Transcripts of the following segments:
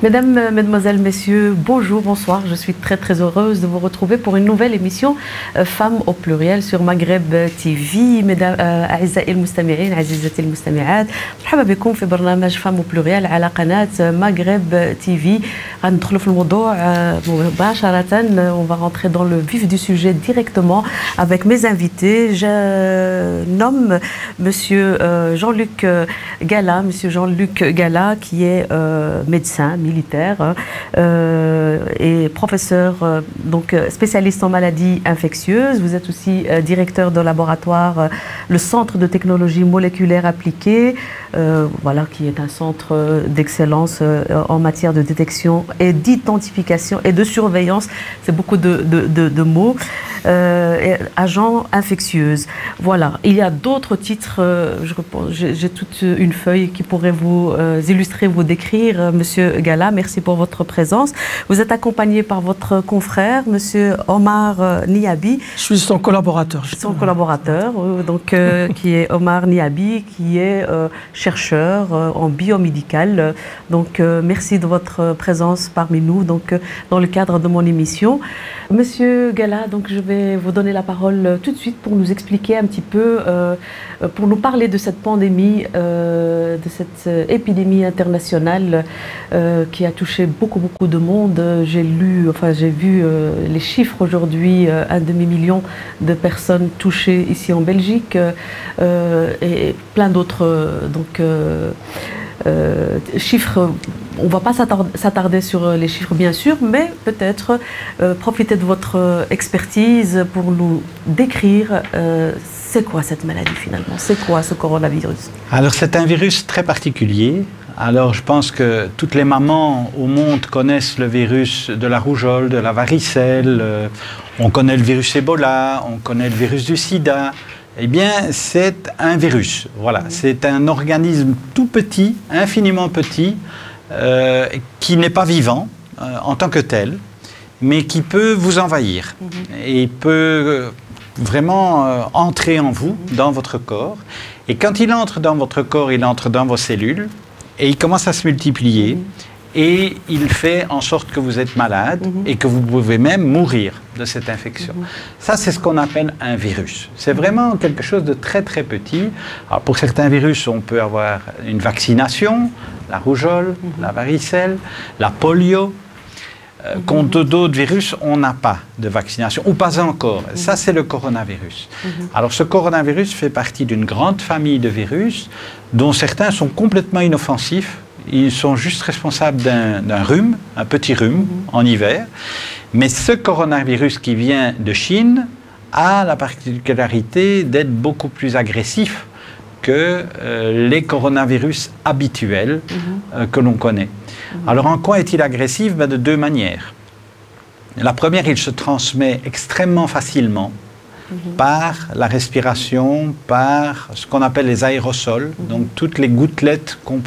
Mesdames, Mesdemoiselles, Messieurs, bonjour, bonsoir. Je suis très heureuse de vous retrouver pour une nouvelle émission Femmes au pluriel sur Maghreb TV. Mesdames, أعزائي المستمعين عزيزاتي المستمعات, مرحبا بكم في برنامج Femmes au pluriel على قناة Maghreb TV. غندخلوا في الموضوع مباشرة. On va rentrer dans le vif du sujet directement avec mes invités. Je nomme Monsieur Jean-Luc Gala, Monsieur Jean-Luc Gala, qui est médecin militaire et professeur, donc spécialiste en maladies infectieuses. Vous êtes aussi directeur de laboratoire, le Centre de technologie moléculaire appliquée, voilà, qui est un centre d'excellence en matière de détection et d'identification et de surveillance. C'est beaucoup de mots. Agent infectieuse. Voilà. Il y a d'autres titres. J'ai toute une feuille qui pourrait vous illustrer, vous décrire, Monsieur Gala. Merci pour votre présence. Vous êtes accompagné par votre confrère, Monsieur Omar Niabi. Je suis son collaborateur. Son collaborateur, donc, qui est Omar Niabi, qui est chercheur en biomédical. Donc, merci de votre présence parmi nous, donc, dans le cadre de mon émission. Monsieur Gala, donc, je vais vous donner la parole tout de suite pour nous expliquer un petit peu, pour nous parler de cette pandémie, de cette épidémie internationale qui a touché beaucoup de monde. J'ai vu les chiffres aujourd'hui, 1,5 million de personnes touchées ici en Belgique et plein d'autres chiffres. On ne va pas s'attarder sur les chiffres bien sûr, mais peut-être profiter de votre expertise pour nous décrire c'est quoi cette maladie finalement, c'est quoi ce coronavirus? Alors c'est un virus très particulier. Alors je pense que toutes les mamans au monde connaissent le virus de la rougeole, de la varicelle, on connaît le virus Ebola, on connaît le virus du sida. Eh bien, c'est un virus, voilà. C'est un organisme tout petit, infiniment petit, qui n'est pas vivant en tant que tel, mais qui peut vous envahir et peut vraiment entrer en vous, dans votre corps. Et quand il entre dans votre corps, il entre dans vos cellules et il commence à se multiplier. Et il fait en sorte que vous êtes malade et que vous pouvez même mourir de cette infection. Ça, c'est ce qu'on appelle un virus. C'est vraiment quelque chose de très petit. Alors, pour certains virus, on peut avoir une vaccination, la rougeole, la varicelle, la polio. Contre d'autres virus, on n'a pas de vaccination, ou pas encore. Ça, c'est le coronavirus. Alors, ce coronavirus fait partie d'une grande famille de virus dont certains sont complètement inoffensifs. Ils sont juste responsables d'un rhume, un petit rhume en hiver. Mais ce coronavirus qui vient de Chine a la particularité d'être beaucoup plus agressif que les coronavirus habituels que l'on connaît. Alors en quoi est-il agressif? De deux manières. La première, il se transmet extrêmement facilement par la respiration, par ce qu'on appelle les aérosols, donc toutes les gouttelettes qu'on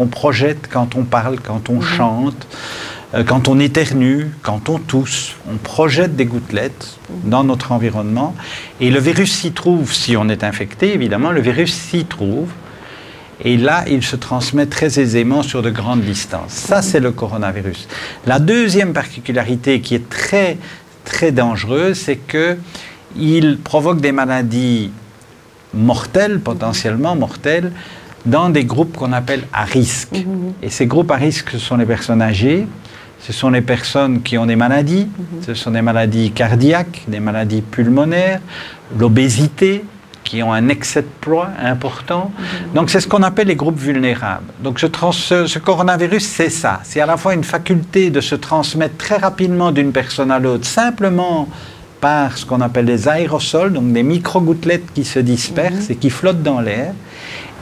projette quand on parle, quand on chante, quand on éternue, quand on tousse. On projette des gouttelettes dans notre environnement et le virus s'y trouve. Si on est infecté, évidemment, le virus s'y trouve. Et là, il se transmet très aisément sur de grandes distances. Ça, c'est le coronavirus. La deuxième particularité qui est très dangereuse, c'est que il provoque des maladies mortelles, potentiellement mortelles, dans des groupes qu'on appelle à risque. Et ces groupes à risque, ce sont les personnes âgées, ce sont les personnes qui ont des maladies, ce sont des maladies cardiaques, des maladies pulmonaires, l'obésité, qui ont un excès de poids important. Donc c'est ce qu'on appelle les groupes vulnérables. Donc ce coronavirus, c'est ça. C'est à la fois une faculté de se transmettre très rapidement d'une personne à l'autre, simplement par ce qu'on appelle des aérosols, donc des micro-gouttelettes qui se dispersent et qui flottent dans l'air,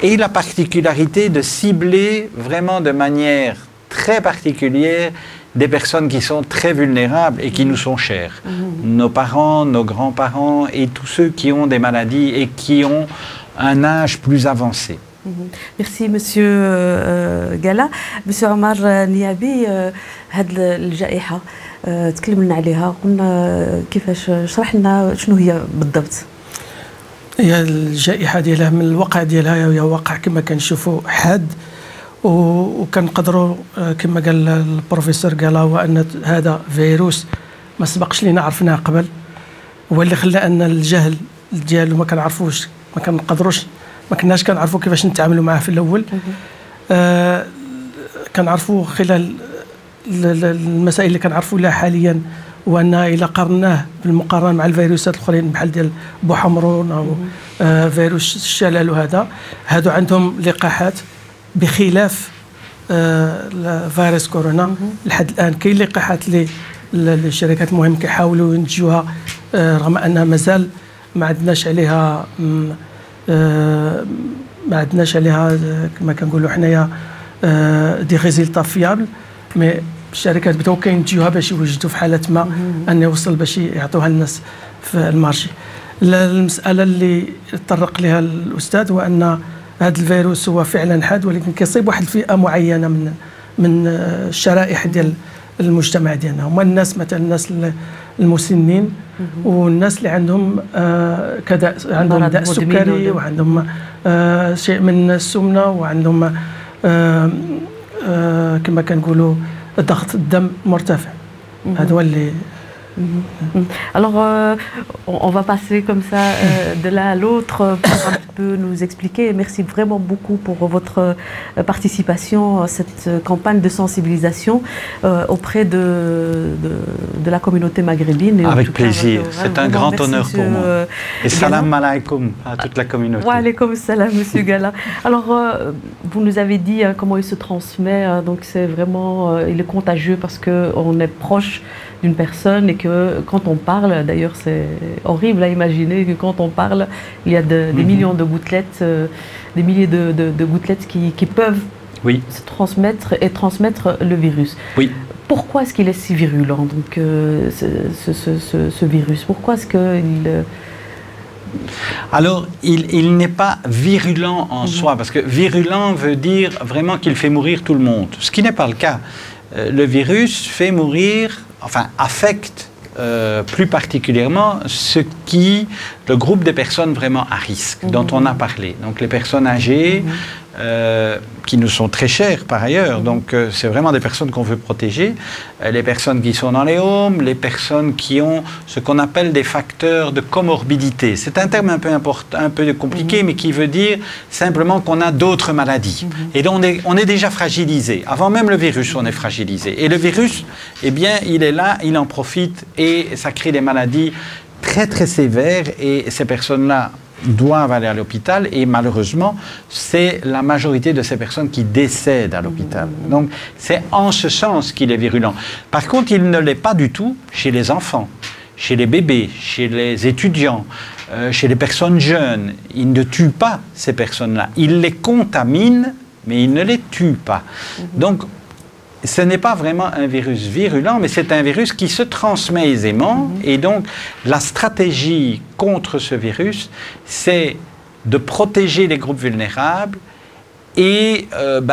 et la particularité de cibler vraiment de manière très particulière des personnes qui sont très vulnérables et qui nous sont chères. Nos parents, nos grands-parents et tous ceux qui ont des maladies et qui ont un âge plus avancé. Merci Monsieur Gala. Monsieur Omar Niabi, هاد الجائحة تكلمنا عليها، قلنا كيفاش، شرح لنا شنو هي بالضبط. هي الجائحة ديالها من الواقع ديالها هي واقع كما كنشوفوا حاد وكنقدروا كما قال البروفيسور قال هو ان هذا فيروس ما سبقش لينا عرفناه قبل، هو اللي خلى ان الجهل ديالو ما كنعرفوش، ما كنقدروش، ما كناش كنعرفوا كيفاش نتعاملوا معاه في الاول. كنعرفوا خلال المسائل اللي كنعرفوا لها حاليا، وان الى قارناه بالمقارنه مع الفيروسات الاخرين بحال ديال بوحمرون او فيروس الشلل، هادو عندهم لقاحات بخلاف فيروس كورونا. لحد الان كاين لقاحات للشركات المهم كيحاولوا ينتجوها، رغم انها مازال ما عندناش عليها كما كنقولوا حنايا دي ريزلتا فيابل، مي الشركات بداو كينتجوها باش يوجدوا في حاله ما ان يوصل باش يعطوها للناس في المارشي. المساله اللي تطرق لها الاستاذ هو ان هذا الفيروس هو فعلا حاد، ولكن كيصيب واحد الفئه معينه من الشرائح ديال المجتمع ديالنا، هما الناس مثلا الناس المسنين والناس اللي عندهم عندهم داء السكري وعندهم شيء من السمنه وعندهم كما كنقولوا ضغط الدم مرتفع. هذا هو اللي Alors, on va passer comme ça de l'un à l'autre pour un peu nous expliquer. Merci vraiment beaucoup pour votre participation à cette campagne de sensibilisation auprès de la communauté maghrébine. Et avec plaisir, c'est un grand honneur pour moi. Et salam alaikum à toute la communauté. Wa alaikum salam, monsieur Gala. Alors, vous nous avez dit comment il se transmet, donc c'est vraiment, il est contagieux parce qu'on est proche d'une personne et que quand on parle, d'ailleurs c'est horrible à imaginer que quand on parle, il y a des millions de gouttelettes, des milliers de gouttelettes qui peuvent se transmettre et transmettre le virus. Oui. Pourquoi est-ce qu'il est si virulent, donc, ce virus? Pourquoi est-ce qu'il... Alors, il n'est pas virulent en soi, parce que virulent veut dire vraiment qu'il fait mourir tout le monde, ce qui n'est pas le cas. Le virus fait mourir, enfin affecte plus particulièrement le groupe des personnes vraiment à risque, dont on a parlé. Donc les personnes âgées, qui nous sont très chères par ailleurs, donc c'est vraiment des personnes qu'on veut protéger, les personnes qui sont dans les homes, les personnes qui ont ce qu'on appelle des facteurs de comorbidité. C'est un terme un peu compliqué, mais qui veut dire simplement qu'on a d'autres maladies. Et donc on est déjà fragilisé. Avant même le virus, on est fragilisé. Et le virus, eh bien, il est là, il en profite et ça crée des maladies très très sévères, et ces personnes-là doivent aller à l'hôpital, et malheureusement, c'est la majorité de ces personnes qui décèdent à l'hôpital. Donc, c'est en ce sens qu'il est virulent. Par contre, il ne l'est pas du tout chez les enfants, chez les bébés, chez les étudiants, chez les personnes jeunes. Il ne tue pas ces personnes-là. Il les contamine, mais il ne les tue pas. Donc, ce n'est pas vraiment un virus virulent, mais c'est un virus qui se transmet aisément. Et donc, la stratégie contre ce virus, c'est de protéger les groupes vulnérables. Et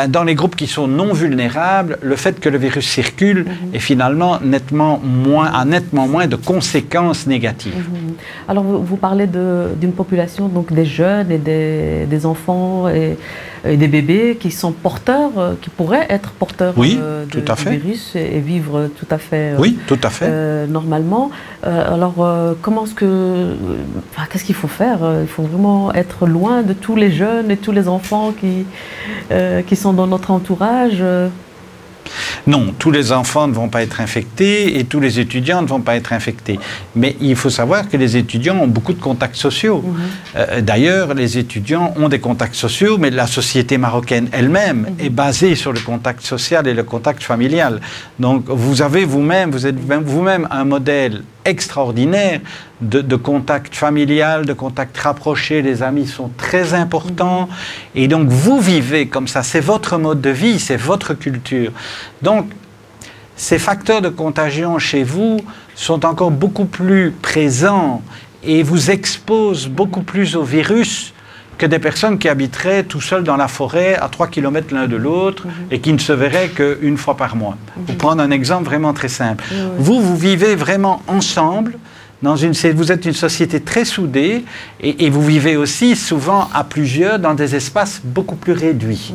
dans les groupes qui sont non vulnérables, le fait que le virus circule est finalement a nettement moins de conséquences négatives. Alors, vous parlez d'une population, donc des jeunes et des enfants et des bébés qui sont porteurs, qui pourraient être porteurs du virus et vivre tout à fait, normalement. Alors, qu'est-ce qu'il faut faire? Il faut vraiment être loin de tous les jeunes et tous les enfants qui sont dans notre entourage. Non, tous les enfants ne vont pas être infectés et tous les étudiants ne vont pas être infectés. Mais il faut savoir que les étudiants ont beaucoup de contacts sociaux. D'ailleurs, les étudiants ont des contacts sociaux, mais la société marocaine elle-même est basée sur le contact social et le contact familial. Donc, vous avez vous êtes vous-même un modèle extraordinaire de contact familial, de contact rapproché. Les amis sont très importants. Et donc, vous vivez comme ça. C'est votre mode de vie, c'est votre culture. Donc, ces facteurs de contagion chez vous sont encore beaucoup plus présents et vous exposent beaucoup plus au virus que des personnes qui habiteraient tout seuls dans la forêt à 3 km l'un de l'autre et qui ne se verraient qu'une fois par mois. Pour prendre un exemple vraiment très simple. Vous vivez vraiment ensemble vous êtes une société très soudée et vous vivez aussi souvent à plusieurs dans des espaces beaucoup plus réduits.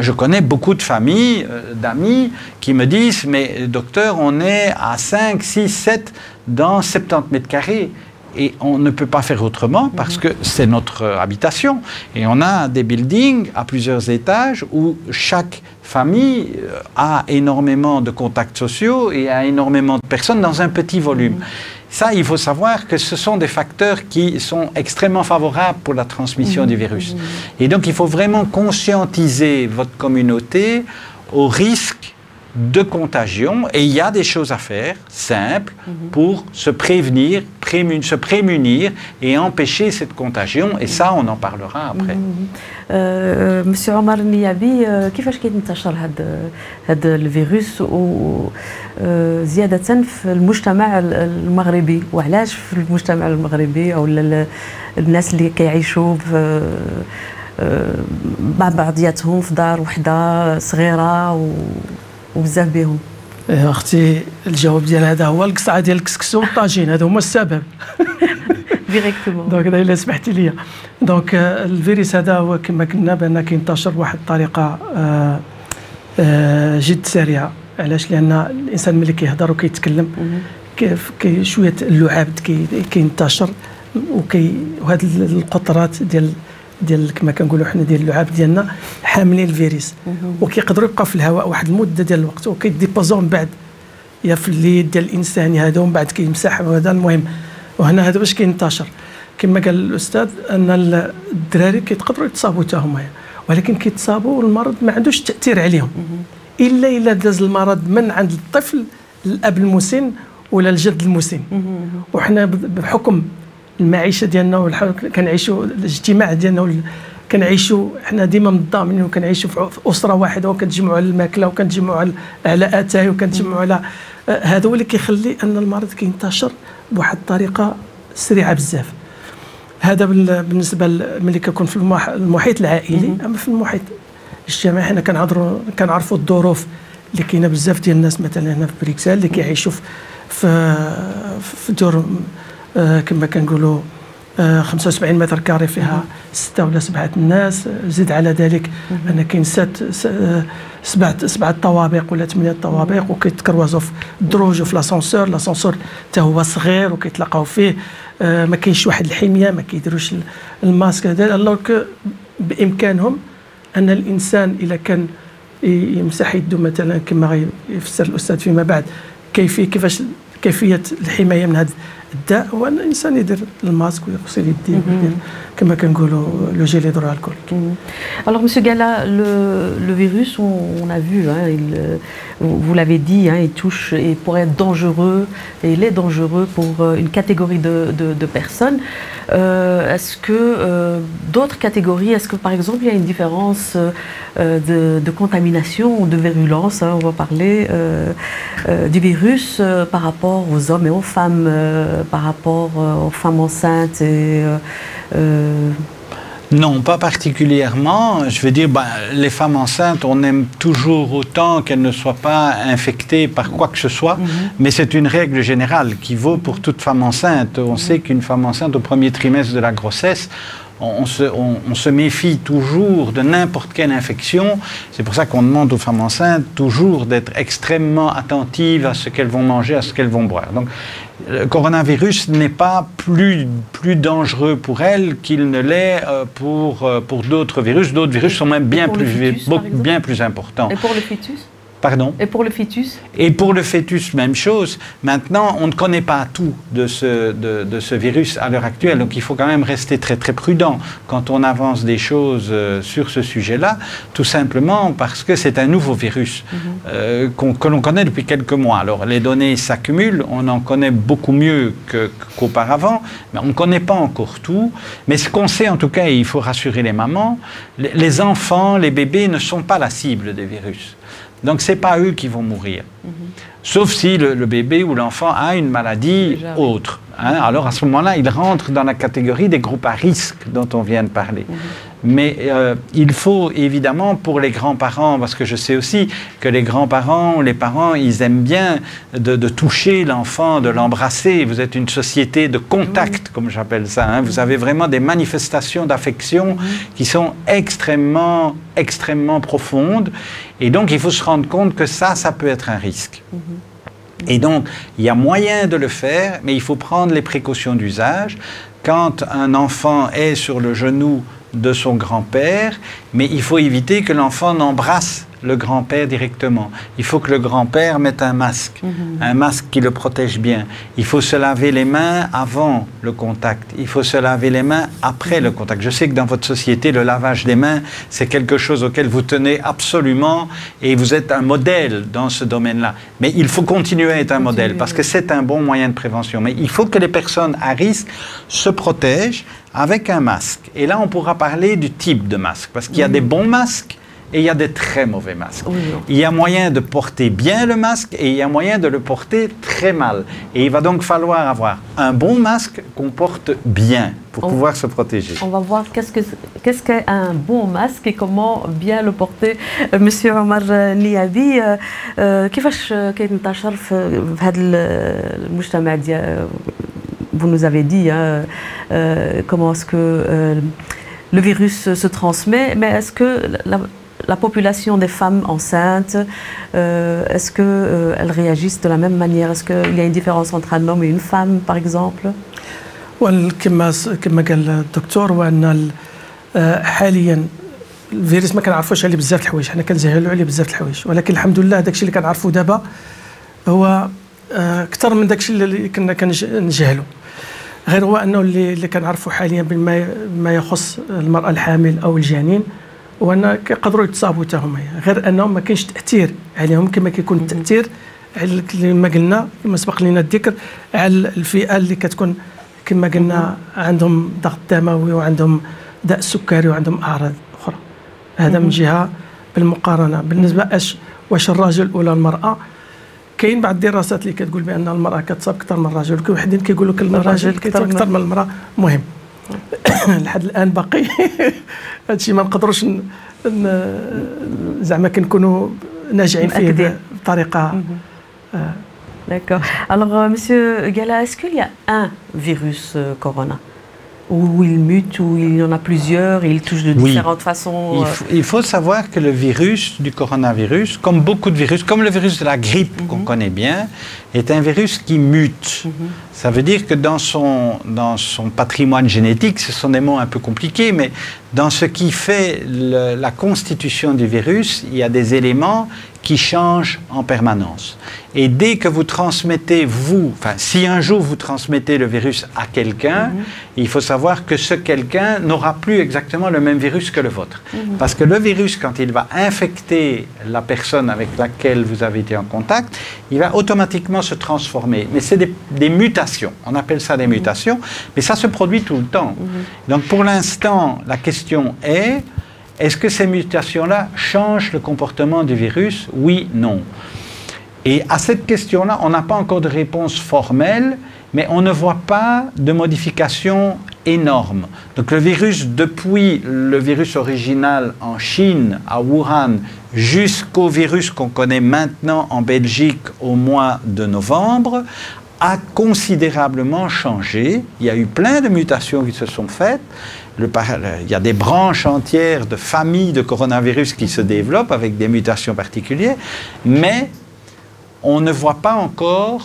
Je connais beaucoup de familles, d'amis qui me disent « mais docteur, on est à 5, 6, 7 dans 70 mètres carrés ». Et on ne peut pas faire autrement parce que c'est notre habitation. Et on a des buildings à plusieurs étages où chaque famille a énormément de contacts sociaux et a énormément de personnes dans un petit volume. Ça, il faut savoir que ce sont des facteurs qui sont extrêmement favorables pour la transmission du virus. Et donc, il faut vraiment conscientiser votre communauté au risque de contagion, et il y a des choses à faire simples pour se prévenir, se prémunir et empêcher cette contagion, et ça on en parlera après. Monsieur Omar Niabi, كيفاش كينتشر هذا الفيروس وزيادة في المجتمع المغربي، وعلاش في المجتمع المغربي او الناس اللي كيعيشوا مع بعضياتهم في دار وحده صغيره وبزاف بهم؟ اختي الجواب ديال هذا هو القصعه ديال الكسكسو والطاجين، هذا هما السبب ديريكتومون. دونك الا سمحتي لي، دونك الفيروس هذا هو كما قلنا بان كينتشر بواحد الطريقه جد سريعه. علاش؟ لان الانسان ملي كيهضر وكيتكلم شويه اللعاب كينتشر وهاد القطرات ديال كما كنقولوا حنا ديال اللعاب ديالنا حاملين الفيروس وكيقدروا يبقاو في الهواء واحد المده ديال الوقت وكيديبوزو من بعد يا في اليد ديال الانسان هذا ومن بعد كيمسح، وهذا المهم. وهنا هذا باش كينتشر كما قال الاستاذ ان الدراري كيقدروا يتصابوا حتى هما، ولكن كيتصابوا والمرض ما عندوش تاثير عليهم الا داز المرض من عند الطفل الاب المسن ولا الجد المسن. وحنا بحكم المعيشه ديالنا كنعيشوا الاجتماع ديالنا كنعيشوا حنا ديما متضامنين وكنعيشوا في اسره واحده وكنتجمعوا على الماكله وكنتجمعوا على اتاي وكنتجمعوا على هذا هو اللي كيخلي ان المرض كينتشر بواحد الطريقه سريعه بزاف. هذا بالنسبه ملي كنكون في المحيط العائلي. اما في المحيط الاجتماعي حنا كنعرفوا الظروف اللي كاينه بزاف ديال الناس مثلا هنا في بريكسل اللي كيعيشوا في دور كما كنقولوا 75 متر كاري فيها 6 ولا 7 الناس. زيد على ذلك ان كاين 7 طوابق ولا 8 طوابق وكيتكروزوا في الدروج وفي لاسانسور حتى هو صغير وكيتلاقاو فيه. ما كاينش واحد الحميه، ما كيديروش الماسك هذا. الوغ بامكانهم ان الانسان اذا كان يمسح يده مثلا كما يفسر الاستاذ فيما بعد كيفاش كيفيه الحمايه من هذا الداء، هو ان الانسان يدير الماسك ويغسل يديه كما كنقولوا لو جيل هيدروالكوليك. Alors monsieur Gala, le virus, on a vu, hein, vous l'avez dit, hein, il touche et pourrait être dangereux, et il est dangereux pour une catégorie de personnes. Est-ce que d'autres catégories, est-ce que par exemple il y a une différence de contamination ou de virulence, hein, on va parler du virus par rapport aux hommes et aux femmes, par rapport aux femmes enceintes et Non, pas particulièrement. Je veux dire, les femmes enceintes, on aime toujours autant qu'elles ne soient pas infectées par quoi que ce soit, mais c'est une règle générale qui vaut pour toute femme enceinte. On sait qu'une femme enceinte, au premier trimestre de la grossesse, on se méfie toujours de n'importe quelle infection. C'est pour ça qu'on demande aux femmes enceintes toujours d'être extrêmement attentives à ce qu'elles vont manger, à ce qu'elles vont boire. Donc, le coronavirus n'est pas plus dangereux pour elles qu'il ne l'est pour d'autres virus. D'autres virus sont même bien plus importants. Et pour le fœtus ? Pardon ? Et pour le fœtus ? Et pour le fœtus, même chose. Maintenant, on ne connaît pas tout de ce virus à l'heure actuelle, donc il faut quand même rester très très prudent quand on avance des choses sur ce sujet-là, tout simplement parce que c'est un nouveau virus que l'on connaît depuis quelques mois. Alors les données s'accumulent, on en connaît beaucoup mieux qu'auparavant, mais on ne connaît pas encore tout. Mais ce qu'on sait en tout cas, et il faut rassurer les mamans, les enfants, les bébés ne sont pas la cible des virus. Donc, ce n'est pas eux qui vont mourir. Sauf si le bébé ou l'enfant a une maladie autre. Hein. Alors, à ce moment-là, il rentre dans la catégorie des groupes à risque dont on vient de parler. Mais il faut évidemment pour les grands-parents, parce que je sais aussi que les grands-parents, les parents, ils aiment bien de toucher l'enfant, de l'embrasser. Vous êtes une société de contact, comme j'appelle ça. Hein. Vous avez vraiment des manifestations d'affection qui sont extrêmement, extrêmement profondes. Et donc, il faut se rendre compte que ça peut être un risque. Et donc, il y a moyen de le faire, mais il faut prendre les précautions d'usage. Quand un enfant est sur le genou de son grand-père, mais il faut éviter que l'enfant n'embrasse le grand-père directement. Il faut que le grand-père mette un masque qui le protège bien. Il faut se laver les mains avant le contact. Il faut se laver les mains après le contact. Je sais que dans votre société, le lavage des mains, c'est quelque chose auquel vous tenez absolument et vous êtes un modèle dans ce domaine-là. Mais il faut continuer à être un modèle parce que c'est un bon moyen de prévention. Mais il faut que les personnes à risque se protègent avec un masque. Et là, on pourra parler du type de masque parce qu'il y a des bons masques et il y a des très mauvais masques. Il y a moyen de porter bien le masque et il y a moyen de le porter très mal. Et il va donc falloir avoir un bon masque qu'on porte bien pour pouvoir se protéger. On va voir qu'est-ce qu'un bon masque et comment bien le porter. Monsieur Omar Niabi, كيفاش كينتشر في هذا المجتمع ديال vous nous avez dit comment est-ce que le virus se transmet, mais est-ce que la population des femmes enceintes, est-ce qu'elles réagissent de la même manière? Est-ce qu'il y a une différence entre un homme et une femme, par exemple? كما قال الدكتور وان حاليا الفيروس ما كنعرفوش عليه بزاف الحوايج، حنا كنجهلوا عليه بزاف الحوايج، ولكن الحمد لله داكشي اللي كنعرفوا دابا هو اكثر من داكشي اللي كنا كنجهلوا. غير هو انه اللي كنعرفوا حاليا بما يخص المراه الحامل او الجنين هو ان كيقدروا يتصابوا حتى هما، غير انهم ما كاينش تاثير عليهم كما كيكون التاثير على كما قلنا كما سبق لنا الذكر على الفئه اللي كتكون كما قلنا عندهم ضغط دموي وعندهم داء السكري وعندهم اعراض اخرى. هذا من جهه بالمقارنه. بالنسبه واش الراجل ولا المراه، كاين بعض الدراسات اللي كتقول بان المراه كتصاب اكثر من الرجل، وكاين وحدين كيقولوا لك الراجل كيتصاب اكثر من المراه. مهم لحد الان باقي هادشي ما نقدروش زعما كنكونوا ناجعين فيه بطريقه. D'accord. Alors, Monsieur Gala, est-ce qu'il y a un virus corona où il mute, où il y en a plusieurs, et il touche de différentes façons? Il faut savoir que le virus du coronavirus, comme beaucoup de virus, comme le virus de la grippe qu'on connaît bien, est un virus qui mute. Ça veut dire que dans son patrimoine génétique, ce sont des mots un peu compliqués, mais dans ce qui fait la constitution du virus, il y a des éléments qui changent en permanence. Et dès que vous transmettez, si un jour vous transmettez le virus à quelqu'un, il faut savoir que ce quelqu'un n'aura plus exactement le même virus que le vôtre. Parce que le virus, quand il va infecter la personne avec laquelle vous avez été en contact, il va automatiquement se transformer. Mais c'est des mutations, on appelle ça des mutations, mais ça se produit tout le temps. Donc pour l'instant, la question est-ce que ces mutations-là changent le comportement du virus? Oui, non. Et à cette question-là, on n'a pas encore de réponse formelle, mais on ne voit pas de modification énorme. Donc le virus, depuis le virus original en Chine, à Wuhan, jusqu'au virus qu'on connaît maintenant en Belgique au mois de novembre, a considérablement changé. Il y a eu plein de mutations qui se sont faites. Il y a des branches entières de familles de coronavirus qui se développent avec des mutations particulières, mais on ne voit pas encore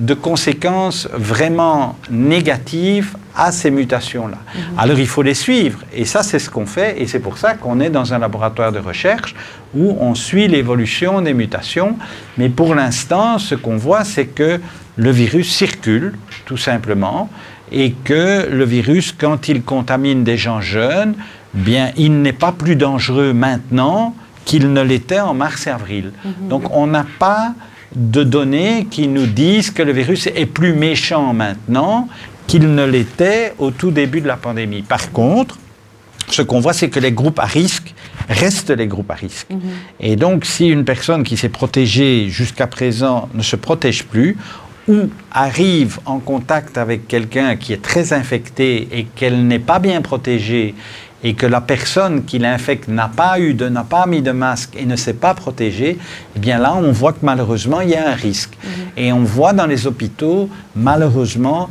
de conséquences vraiment négatives à ces mutations-là. Alors il faut les suivre, et ça c'est ce qu'on fait, et c'est pour ça qu'on est dans un laboratoire de recherche où on suit l'évolution des mutations, mais pour l'instant ce qu'on voit c'est que le virus circule tout simplement, et que le virus, quand il contamine des gens jeunes, bien, il n'est pas plus dangereux maintenant qu'il ne l'était en mars et avril. Donc on n'a pas de données qui nous disent que le virus est plus méchant maintenant qu'il ne l'était au tout début de la pandémie. Par contre, ce qu'on voit, c'est que les groupes à risque restent les groupes à risque. Et donc, si une personne qui s'est protégée jusqu'à présent ne se protège plus, ou arrive en contact avec quelqu'un qui est très infecté et qu'elle n'est pas bien protégée et que la personne qui l'infecte n'a pas mis de masque et ne s'est pas protégée, eh bien là, on voit que malheureusement, il y a un risque. Et on voit dans les hôpitaux, malheureusement,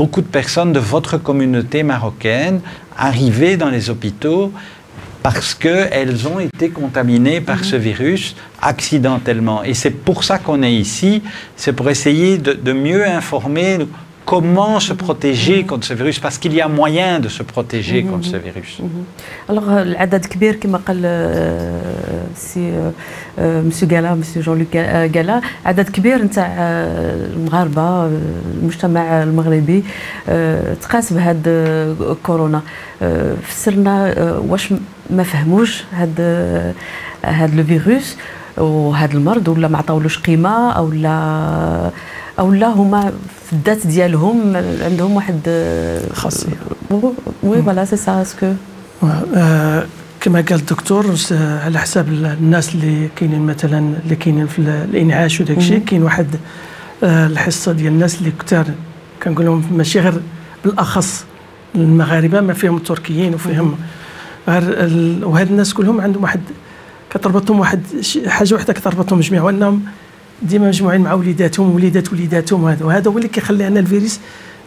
beaucoup de personnes de votre communauté marocaine arriver dans les hôpitaux parce qu'elles ont été contaminées par ce virus accidentellement. Et c'est pour ça qu'on est ici, c'est pour essayer de mieux informer comment se protéger contre ce virus, parce qu'il y a moyen de se protéger contre ce virus. Alors, العدد كبير كما قال مسيو غالا مسيو جون لوك غالا عدد كبير نتاع المغاربه المجتمع المغربي تقاس بهذا كورونا. فسرنا واش ما فهموش هذا لو فيروس وهذا المرض، ولا ما عطاولوش قيمه، او لا هما في الذات ديالهم عندهم واحد خاصيه. وي فوالا سي سا اسكو كما قال الدكتور على حساب الناس اللي كاينين مثلا اللي كاينين في الانعاش وداك الشيء، كاين واحد الحصه ديال الناس اللي كثار كنقول لهم ماشي غير بالاخص المغاربه، ما فيهم التركيين وفيهم غير وهاد الناس كلهم عندهم واحد كتربطهم واحد حاجه وحده كتربطهم جميع، وانهم ديما مجموعين مع وليداتهم وليداتهم، وهذا هو اللي كيخلي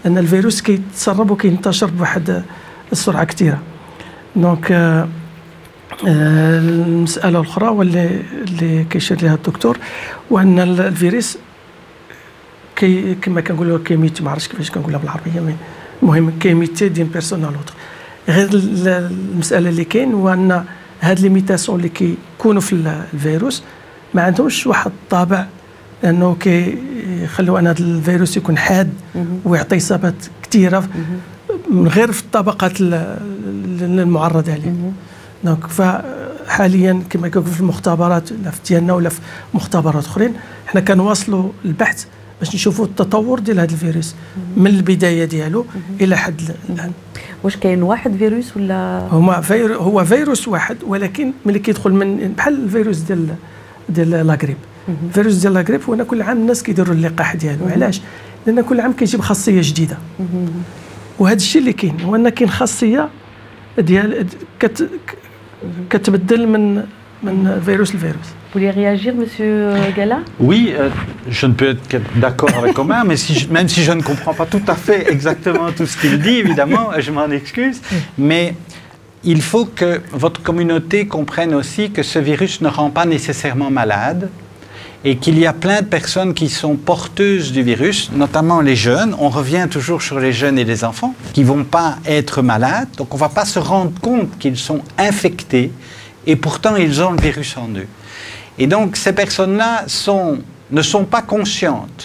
ان الفيروس كيتسرب وكينتشر بواحد السرعه كثيره. دونك المساله الاخرى واللي كيشير لها الدكتور، وان الفيروس كما كنقولوا كيميت، ما عرفتش كيفاش كنقولها بالعربيه، المهم كيميتي دين بيرسون على لوطر. غير المساله اللي كاين هو ان هاد ليميتاسيون اللي كيكونوا في الفيروس ما عندهمش واحد الطابع انه كيخلوا ان هذا الفيروس يكون حاد ويعطي اصابات كثيره من غير في الطبقات المعرضه عليه. دونك فحاليا كما كنقول في المختبرات لا في ديالنا ولا في مختبرات اخرين، حنا كنواصلوا البحث باش نشوفوا التطور ديال هذا الفيروس من البدايه ديالو الى حد الان. واش كاين واحد فيروس ولا هو فيروس واحد، ولكن ملي كيدخل من بحال الفيروس ديال لاغريب. الفيروس ديال لاغريب هو كل عام الناس كيديروا اللقاح ديالو. علاش؟ لان كل عام كيجيب خاصيه جديده، وهذا الشيء اللي كاين هو ان كاين خاصيه ديال كتبدل من فيروس لفيروس. Vous voulez réagir, Monsieur Gala? Oui, je ne peux être qu'être d'accord avec Omar, mais même si je ne comprends pas tout à fait exactement tout ce qu'il dit, évidemment, je m'en excuse, mais il faut que votre communauté comprenne aussi que ce virus ne rend pas nécessairement malade et qu'il y a plein de personnes qui sont porteuses du virus, notamment les jeunes. On revient toujours sur les jeunes et les enfants qui ne vont pas être malades, donc on ne va pas se rendre compte qu'ils sont infectés et pourtant ils ont le virus en eux. Et donc ces personnes-là ne sont pas conscientes,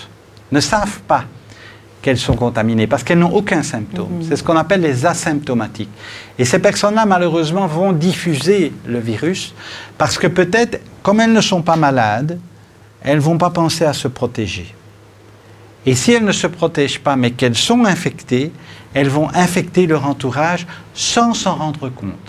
ne savent pas qu'elles sont contaminées parce qu'elles n'ont aucun symptôme. C'est ce qu'on appelle les asymptomatiques. Et ces personnes-là, malheureusement, vont diffuser le virus parce que peut-être, comme elles ne sont pas malades, elles ne vont pas penser à se protéger. Et si elles ne se protègent pas, mais qu'elles sont infectées, elles vont infecter leur entourage sans s'en rendre compte.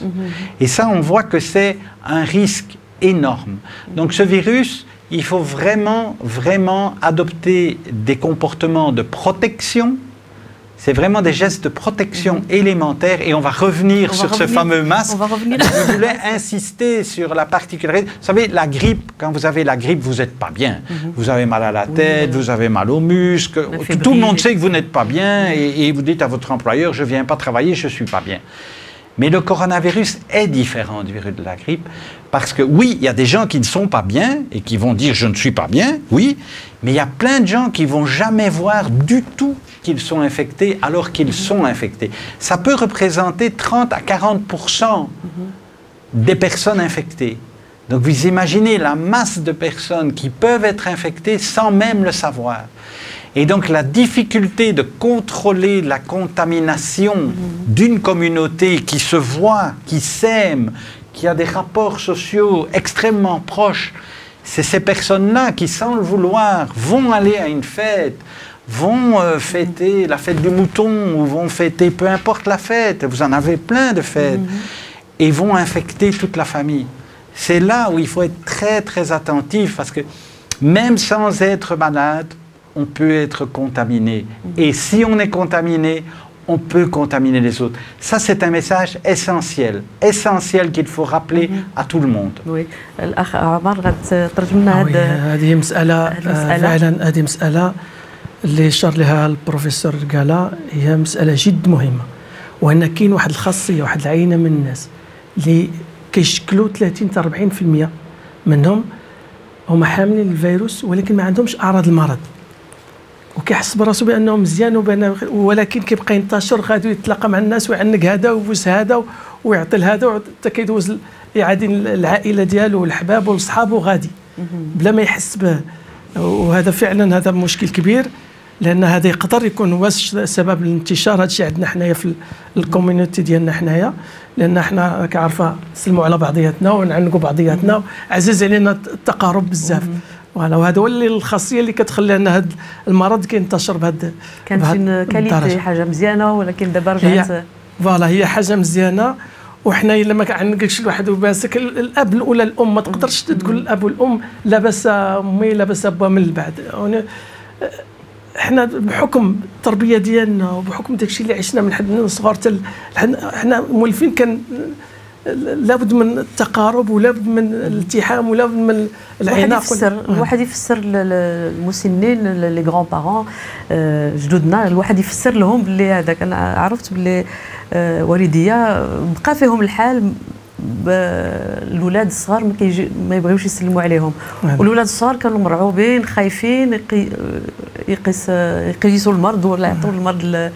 Et ça, on voit que c'est un risque énorme. Donc ce virus, il faut vraiment adopter des comportements de protection. C'est vraiment des gestes de protection élémentaires et on va revenir sur ce fameux masque. Je voulais insister sur la particularité. Vous savez, la grippe, quand vous avez la grippe, vous n'êtes pas bien. Vous avez mal à la tête, vous avez mal aux muscles. Tout le monde sait que vous n'êtes pas bien et vous dites à votre employeur, je ne viens pas travailler, je ne suis pas bien. Mais le coronavirus est différent du virus de la grippe parce que oui, il y a des gens qui ne sont pas bien et qui vont dire je ne suis pas bien, oui, mais il y a plein de gens qui ne vont jamais voir du tout qu'ils sont infectés alors qu'ils sont infectés. Ça peut représenter 30 à 40% des personnes infectées. Donc vous imaginez la masse de personnes qui peuvent être infectées sans même le savoir. Et donc la difficulté de contrôler la contamination d'une communauté qui se voit, qui s'aime, qui a des rapports sociaux extrêmement proches, c'est ces personnes-là qui, sans le vouloir, vont aller à une fête, vont fêter la fête du mouton ou vont fêter peu importe la fête, vous en avez plein de fêtes, et vont infecter toute la famille. C'est là où il faut être très très attentif parce que même sans être malade, on peut être contaminé. Et si on est contaminé, on peut contaminer les autres. Ça, c'est un message essentiel qu'il faut rappeler à tout le monde. Oui. الأخ عمر غترجم لنا هذه مسألة فعلا، هذه مسألة اللي شار لها البروفيسور قال هي مسألة جد مهمة، وأن كاين واحد الخاصية، واحد العينة من الناس اللي كيشكلوا 30 حتى 40% منهم هما حاملين الفيروس ولكن ما عندهمش أعراض المرض، وكيحس براسو بانه مزيان ولكن كيبقى ينتشر، غادي يتلاقى مع الناس ويعنق هذا ويبوس هذا ويعطي لهذا حتى كيدوز يعادي العائله ديالو والحباب والصحاب وغادي بلا ما يحس به. وهذا فعلا هذا مشكل كبير، لان هذا يقدر يكون هو سبب الانتشار. هذا الشيء عندنا حنايا في الكوميونيتي ديالنا حنايا، لان حنا كعارفه نسلموا على بعضياتنا ونعنقوا بعضياتنا، عزيز علينا التقارب بزاف. وهذا هو اللي الخاصيه اللي كتخلي ان هذا المرض كينتشر بهذا. كانت كاليتي حاجه مزيانه، ولكن دابا رجعت فوالا هي حاجه مزيانه. وحنا الا ما كعنقش الواحد وباسك الاب ولا الام ما تقدرش تقول الاب والام لاباس امي لاباس ابا من بعد. احنا بحكم التربيه ديالنا وبحكم داكشي اللي عشنا من حد صغار حنا مولفين كان لابد من التقارب ولابد من الالتحام ولابد من العناق. الواحد يفسر للمسنين لي غران بارون جدودنا، الواحد يفسر لهم باللي هذاك انا عرفت باللي والديا بقى فيهم الحال الاولاد الصغار ما يبغيوش يسلموا عليهم، والاولاد الصغار كانوا مرعوبين خايفين يقيسوا المرض ولا يعطوا المرض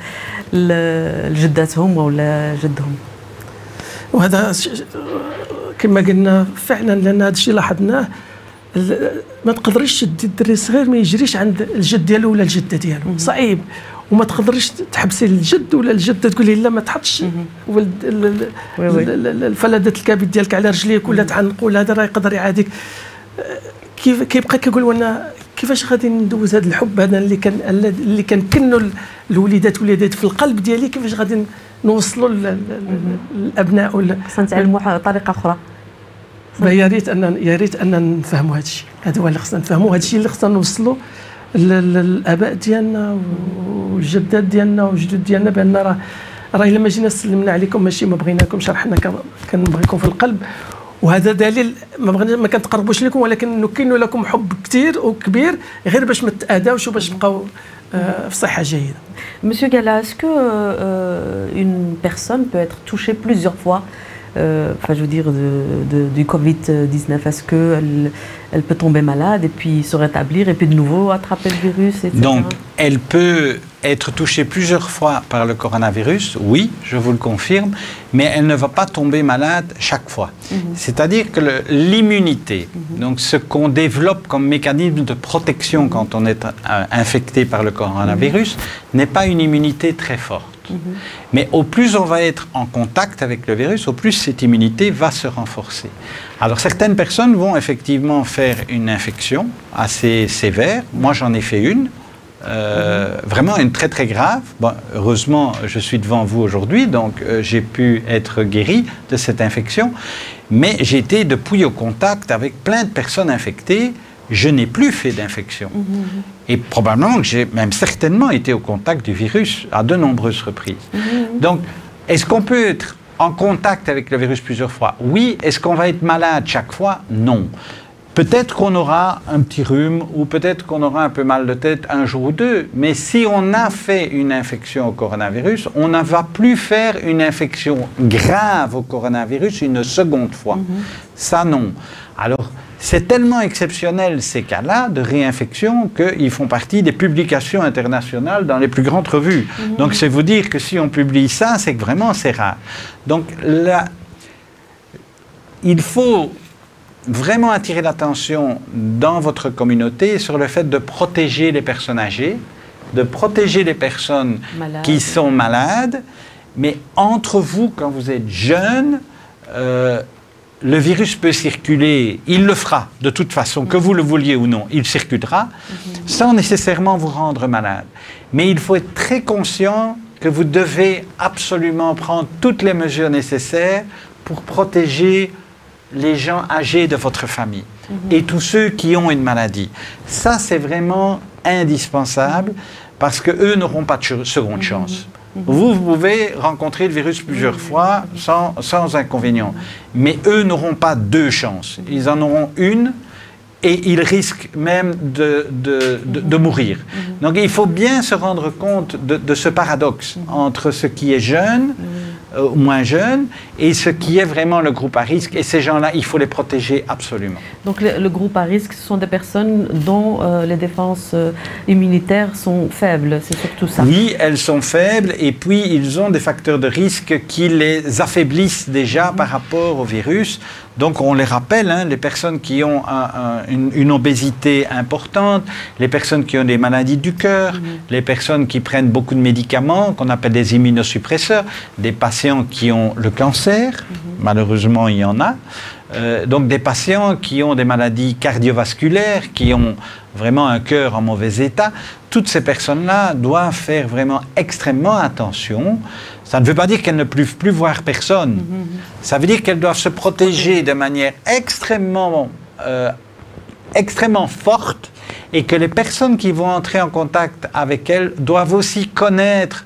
لجداتهم ولا جدهم. وهذا كما قلنا فعلا، لان هذا الشيء لاحظناه. ما تقدريش تدي الدري الصغير ما يجريش عند الجد ديالو ولا الجده ديالو، صعيب. وما تقدريش تحبسي الجد ولا الجده تقولي لا ما تحطش الفلذة الكبد ديالك على رجليك ولا تعنق ولا هذا راه يقدر يعاديك. كيبقى كيقول وانا كيفاش غادي ندوز هذا الحب هذا اللي كنكنوا الوليدات والوليدات في القلب ديالي، كيفاش غادي نوصلوا للابناء ولا خصنا نتعلموا طريقه اخرى. يا ريت ان نفهموا هذا الشيء، هذا هو اللي خصنا نفهموا، هذا الشيء اللي خصنا نوصلوا للاباء ديالنا والجدات ديالنا والجدود ديالنا، بان راه الا ما جينا سلمنا عليكم ماشي ما بغيناكمش، راه حنا كنبغيكم في القلب. وهذا دليل ما كنتقربوش لكم، ولكن نكن لكم حب كثير وكبير غير باش ما تتاذاوش وباش تبقاو في صحه جيده. Monsieur Gala, est-ce que une personne peut être touchée plusieurs fois, enfin je veux dire du Covid-19, est-ce qu'elle peut tomber malade et puis se rétablir et puis de nouveau attraper le virus, etc. Donc, elle peut être touchée plusieurs fois par le coronavirus, oui, je vous le confirme, mais elle ne va pas tomber malade chaque fois. C'est-à-dire que l'immunité, donc ce qu'on développe comme mécanisme de protection quand on est infecté par le coronavirus, n'est pas une immunité très forte. Mais au plus on va être en contact avec le virus, au plus cette immunité va se renforcer. Alors certaines personnes vont effectivement faire une infection assez sévère. Moi j'en ai fait une, vraiment une très très grave. Bon, heureusement je suis devant vous aujourd'hui, donc j'ai pu être guéri de cette infection. Mais j'ai été depuis au contact avec plein de personnes infectées. Je n'ai plus fait d'infection. Et probablement que j'ai même certainement été au contact du virus à de nombreuses reprises. Donc, est-ce qu'on peut être en contact avec le virus plusieurs fois? Oui. Est-ce qu'on va être malade chaque fois? Non. Peut-être qu'on aura un petit rhume ou peut-être qu'on aura un peu mal de tête un jour ou deux. Mais si on a fait une infection au coronavirus, on ne va plus faire une infection grave au coronavirus une seconde fois. Ça, non. Alors, c'est tellement exceptionnel ces cas-là de réinfection qu'ils font partie des publications internationales dans les plus grandes revues. Donc c'est vous dire que si on publie ça, c'est que vraiment c'est rare. Donc là, il faut vraiment attirer l'attention dans votre communauté sur le fait de protéger les personnes âgées, de protéger les personnes qui sont malades, mais entre vous, quand vous êtes jeune, le virus peut circuler, il le fera de toute façon, que vous le vouliez ou non, il circulera, sans nécessairement vous rendre malade. Mais il faut être très conscient que vous devez absolument prendre toutes les mesures nécessaires pour protéger les gens âgés de votre famille et tous ceux qui ont une maladie. Ça, c'est vraiment indispensable parce qu'eux n'auront pas de seconde chance. Vous pouvez rencontrer le virus plusieurs fois sans inconvénient. Mais eux n'auront pas deux chances. Ils en auront une et ils risquent même de mourir. Donc il faut bien se rendre compte de ce paradoxe entre ce qui est jeune, moins jeune, et ce qui est vraiment le groupe à risque. Et ces gens-là, il faut les protéger absolument. Donc le groupe à risque, ce sont des personnes dont les défenses immunitaires sont faibles, c'est surtout ça? Oui, elles sont faibles, et puis ils ont des facteurs de risque qui les affaiblissent déjà par rapport au virus. Donc on les rappelle, hein, les personnes qui ont une obésité importante, les personnes qui ont des maladies du cœur, les personnes qui prennent beaucoup de médicaments, qu'on appelle des immunosuppresseurs, des patients qui ont le cancer, malheureusement il y en a, donc des patients qui ont des maladies cardiovasculaires, qui ont vraiment un cœur en mauvais état. Toutes ces personnes-là doivent faire vraiment extrêmement attention. Ça ne veut pas dire qu'elles ne peuvent plus voir personne. Ça veut dire qu'elles doivent se protéger de manière extrêmement forte, et que les personnes qui vont entrer en contact avec elles doivent aussi connaître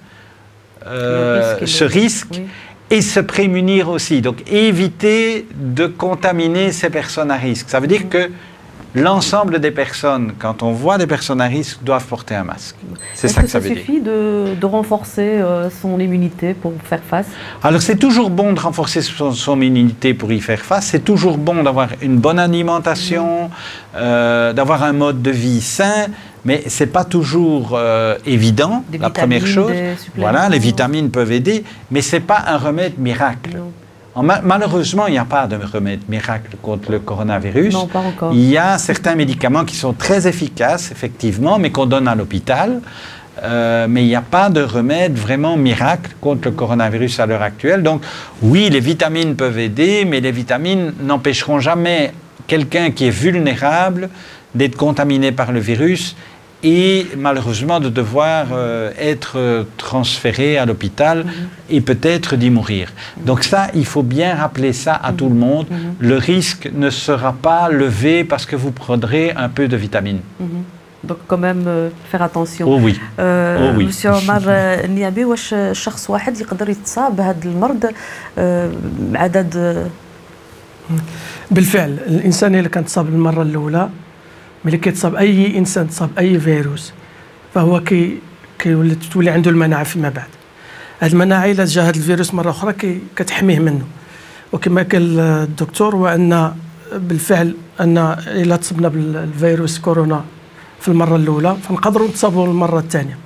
ce risque et se prémunir aussi. Donc éviter de contaminer ces personnes à risque. Ça veut dire que l'ensemble des personnes, quand on voit des personnes à risque, doivent porter un masque. C'est ça que ça veut dire. Est-ce que ça suffit de renforcer son immunité pour faire face? Alors c'est toujours bon de renforcer son immunité pour y faire face. C'est toujours bon d'avoir une bonne alimentation, d'avoir un mode de vie sain. Mais ce n'est pas toujours évident, la première chose. Voilà, les vitamines peuvent aider, mais ce n'est pas un remède miracle. Malheureusement, il n'y a pas de remède miracle contre le coronavirus. Non, pas encore. Il y a certains médicaments qui sont très efficaces, effectivement, mais qu'on donne à l'hôpital. Mais il n'y a pas de remède vraiment miracle contre le coronavirus à l'heure actuelle. Donc, oui, les vitamines peuvent aider, mais les vitamines n'empêcheront jamais quelqu'un qui est vulnérable d'être contaminé par le virus et malheureusement de devoir être transféré à l'hôpital et peut-être d'y mourir. Donc ça, il faut bien rappeler ça à tout le monde. Le risque ne sera pas levé parce que vous prendrez un peu de vitamines. Donc quand même faire attention. Oh oui. Oh oui. Monsieur Omar Niabi, واش شخص واحد يقدر يتصاب بهذا المرض عدد؟ بالفعل الانسان اللي كان تصاب المره الاولى ملي كيتصاب اي انسان تصاب اي فيروس فهو تولي عنده المناعه فيما بعد. هذه المناعه الا جا هذا الفيروس مره اخرى كتحميه منه. وكما قال الدكتور هو ان بالفعل ان الا تصبنا بالفيروس كورونا في المره الاولى فنقدروا نتصابوا المره الثانيه.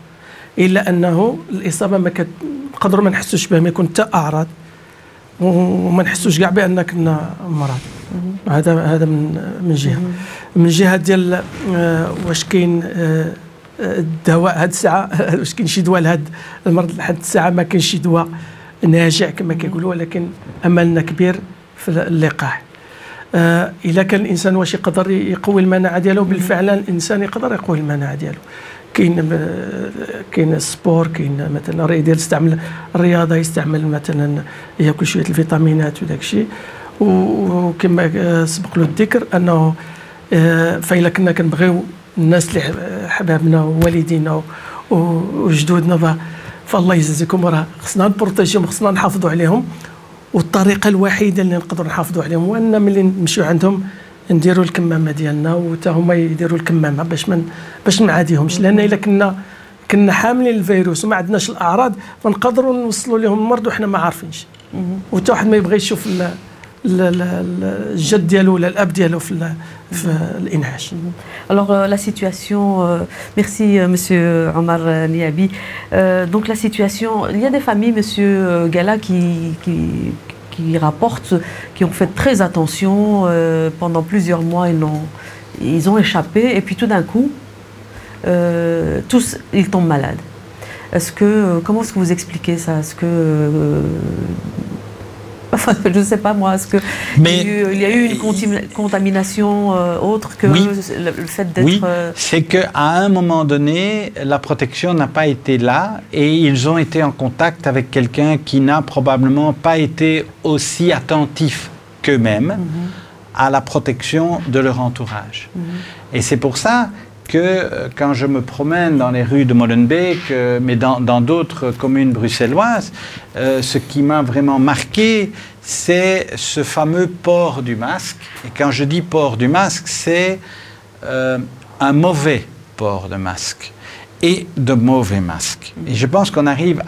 الا انه الاصابه نقدروا ما نحسوش بها، ما يكون حتى اعراض وما نحسوش كاع بان كنا مرض. هذا من جهه. من جهه ديال واش كاين الدواء هاد الساعه، واش كاين شي دواء لهاد المرض لحد الساعه ما كاينش شي دواء ناجع كما كيقولوا، ولكن املنا كبير في اللقاح. الا كان الانسان واش يقدر يقوي المناعه ديالو، بالفعل الانسان يقدر يقوي المناعه ديالو. كاين السبور، كاين مثلا ديال يستعمل الرياضه، يستعمل مثلا ياكل شويه الفيتامينات وداك الشيء. وكما سبق له الذكر انه فإلا كنا كنبغيو الناس اللي حبابنا ووالدينا وجدودنا فالله يجزيكم، راه خصنا نبروتيجيهم، خصنا نحافظوا عليهم. والطريقه الوحيده اللي نقدروا نحافظوا عليهم هو ان ملي نمشيو عندهم نديروا الكمامه ديالنا وتا هما يديروا الكمامه باش ما نعاديهمش. لان الا كنا حاملين الفيروس وما عندناش الاعراض فنقدروا نوصلوا لهم المرض وحنا ما عارفينش، وتا واحد ما يبغي يشوف الجد ديالو ولا الاب ديالو في الانعاش. Alors la situation, merci monsieur Omar Niabi. Donc la situation, il y a des familles, monsieur Gala, qui rapportent, qui ont fait très attention pendant plusieurs mois, ils ont échappé et puis tout d'un coup, tous ils tombent malades. Comment est-ce que vous expliquez ça? Est-ce que enfin, je ne sais pas moi, est-ce qu'il y a eu une contamination autre que le fait d'être... Oui, c'est qu'à un moment donné, la protection n'a pas été là et ils ont été en contact avec quelqu'un qui n'a probablement pas été aussi attentif qu'eux-mêmes à la protection de leur entourage. Et c'est pour ça que quand je me promène dans les rues de Molenbeek, mais dans d'autres communes bruxelloises, ce qui m'a vraiment marqué, c'est ce fameux port du masque. Et quand je dis port du masque, c'est un mauvais port de masque et de mauvais masques. Et je pense qu'on arrive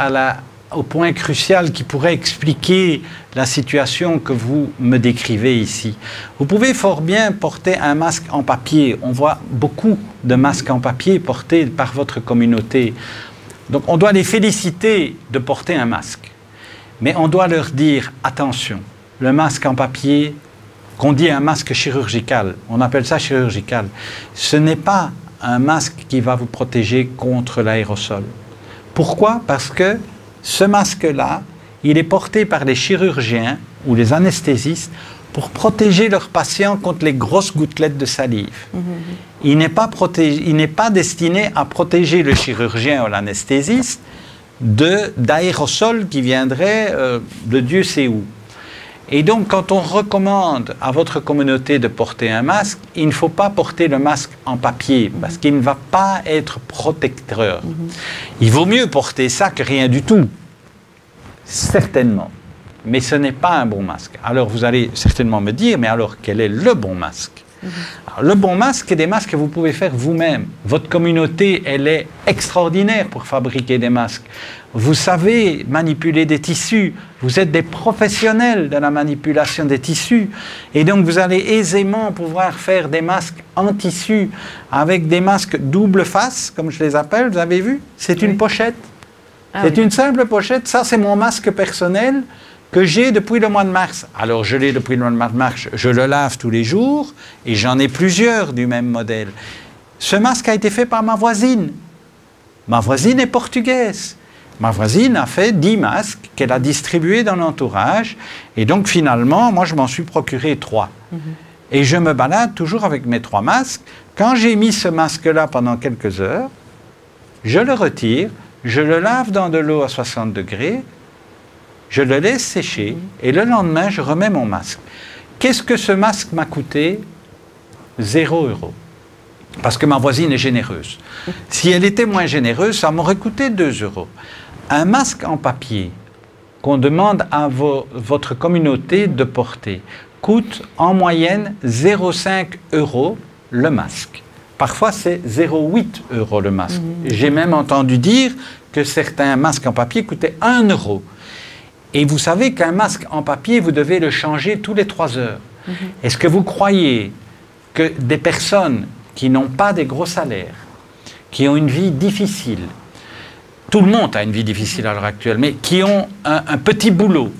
au point crucial qui pourrait expliquer la situation que vous me décrivez ici. Vous pouvez fort bien porter un masque en papier. On voit beaucoup de masques en papier portés par votre communauté. Donc on doit les féliciter de porter un masque. Mais on doit leur dire, attention, le masque en papier, qu'on dit un masque chirurgical, on appelle ça chirurgical, ce n'est pas un masque qui va vous protéger contre l'aérosol. Pourquoi? Parce que ce masque-là, il est porté par les chirurgiens ou les anesthésistes pour protéger leurs patients contre les grosses gouttelettes de salive. Il n'est pas destiné à protéger le chirurgien ou l'anesthésiste d'aérosols qui viendraient de Dieu sait où. Et donc, quand on recommande à votre communauté de porter un masque, il ne faut pas porter le masque en papier, parce qu'il ne va pas être protecteur. Il vaut mieux porter ça que rien du tout, certainement. Mais ce n'est pas un bon masque. Alors, vous allez certainement me dire, mais alors, quel est le bon masque? Alors, le bon masque est des masques que vous pouvez faire vous-même. Votre communauté, elle est extraordinaire pour fabriquer des masques. Vous savez manipuler des tissus. Vous êtes des professionnels de la manipulation des tissus. Et donc, vous allez aisément pouvoir faire des masques en tissu avec des masques double face, comme je les appelle. Vous avez vu? C'est une pochette. C'est une simple pochette. Ça, c'est mon masque personnel que j'ai depuis le mois de mars. Alors, je l'ai depuis le mois de mars, je le lave tous les jours, et j'en ai plusieurs du même modèle. Ce masque a été fait par ma voisine. Ma voisine est portugaise. Ma voisine a fait 10 masques qu'elle a distribués dans l'entourage, et donc finalement, moi je m'en suis procuré 3. Et je me balade toujours avec mes 3 masques. Quand j'ai mis ce masque-là pendant quelques heures, je le retire, je le lave dans de l'eau à 60 degrés, je le laisse sécher et le lendemain, je remets mon masque. Qu'est-ce que ce masque m'a coûté? 0 €. Parce que ma voisine est généreuse. Si elle était moins généreuse, ça m'aurait coûté 2 €. Un masque en papier qu'on demande à votre communauté de porter coûte en moyenne 0,5 € le masque. Parfois, c'est 0,8 € le masque. J'ai même entendu dire que certains masques en papier coûtaient 1 €. Et vous savez qu'un masque en papier, vous devez le changer tous les 3 heures. Est-ce que vous croyez que des personnes qui n'ont pas des gros salaires, qui ont une vie difficile, tout le monde a une vie difficile à l'heure actuelle, mais qui ont un petit boulot,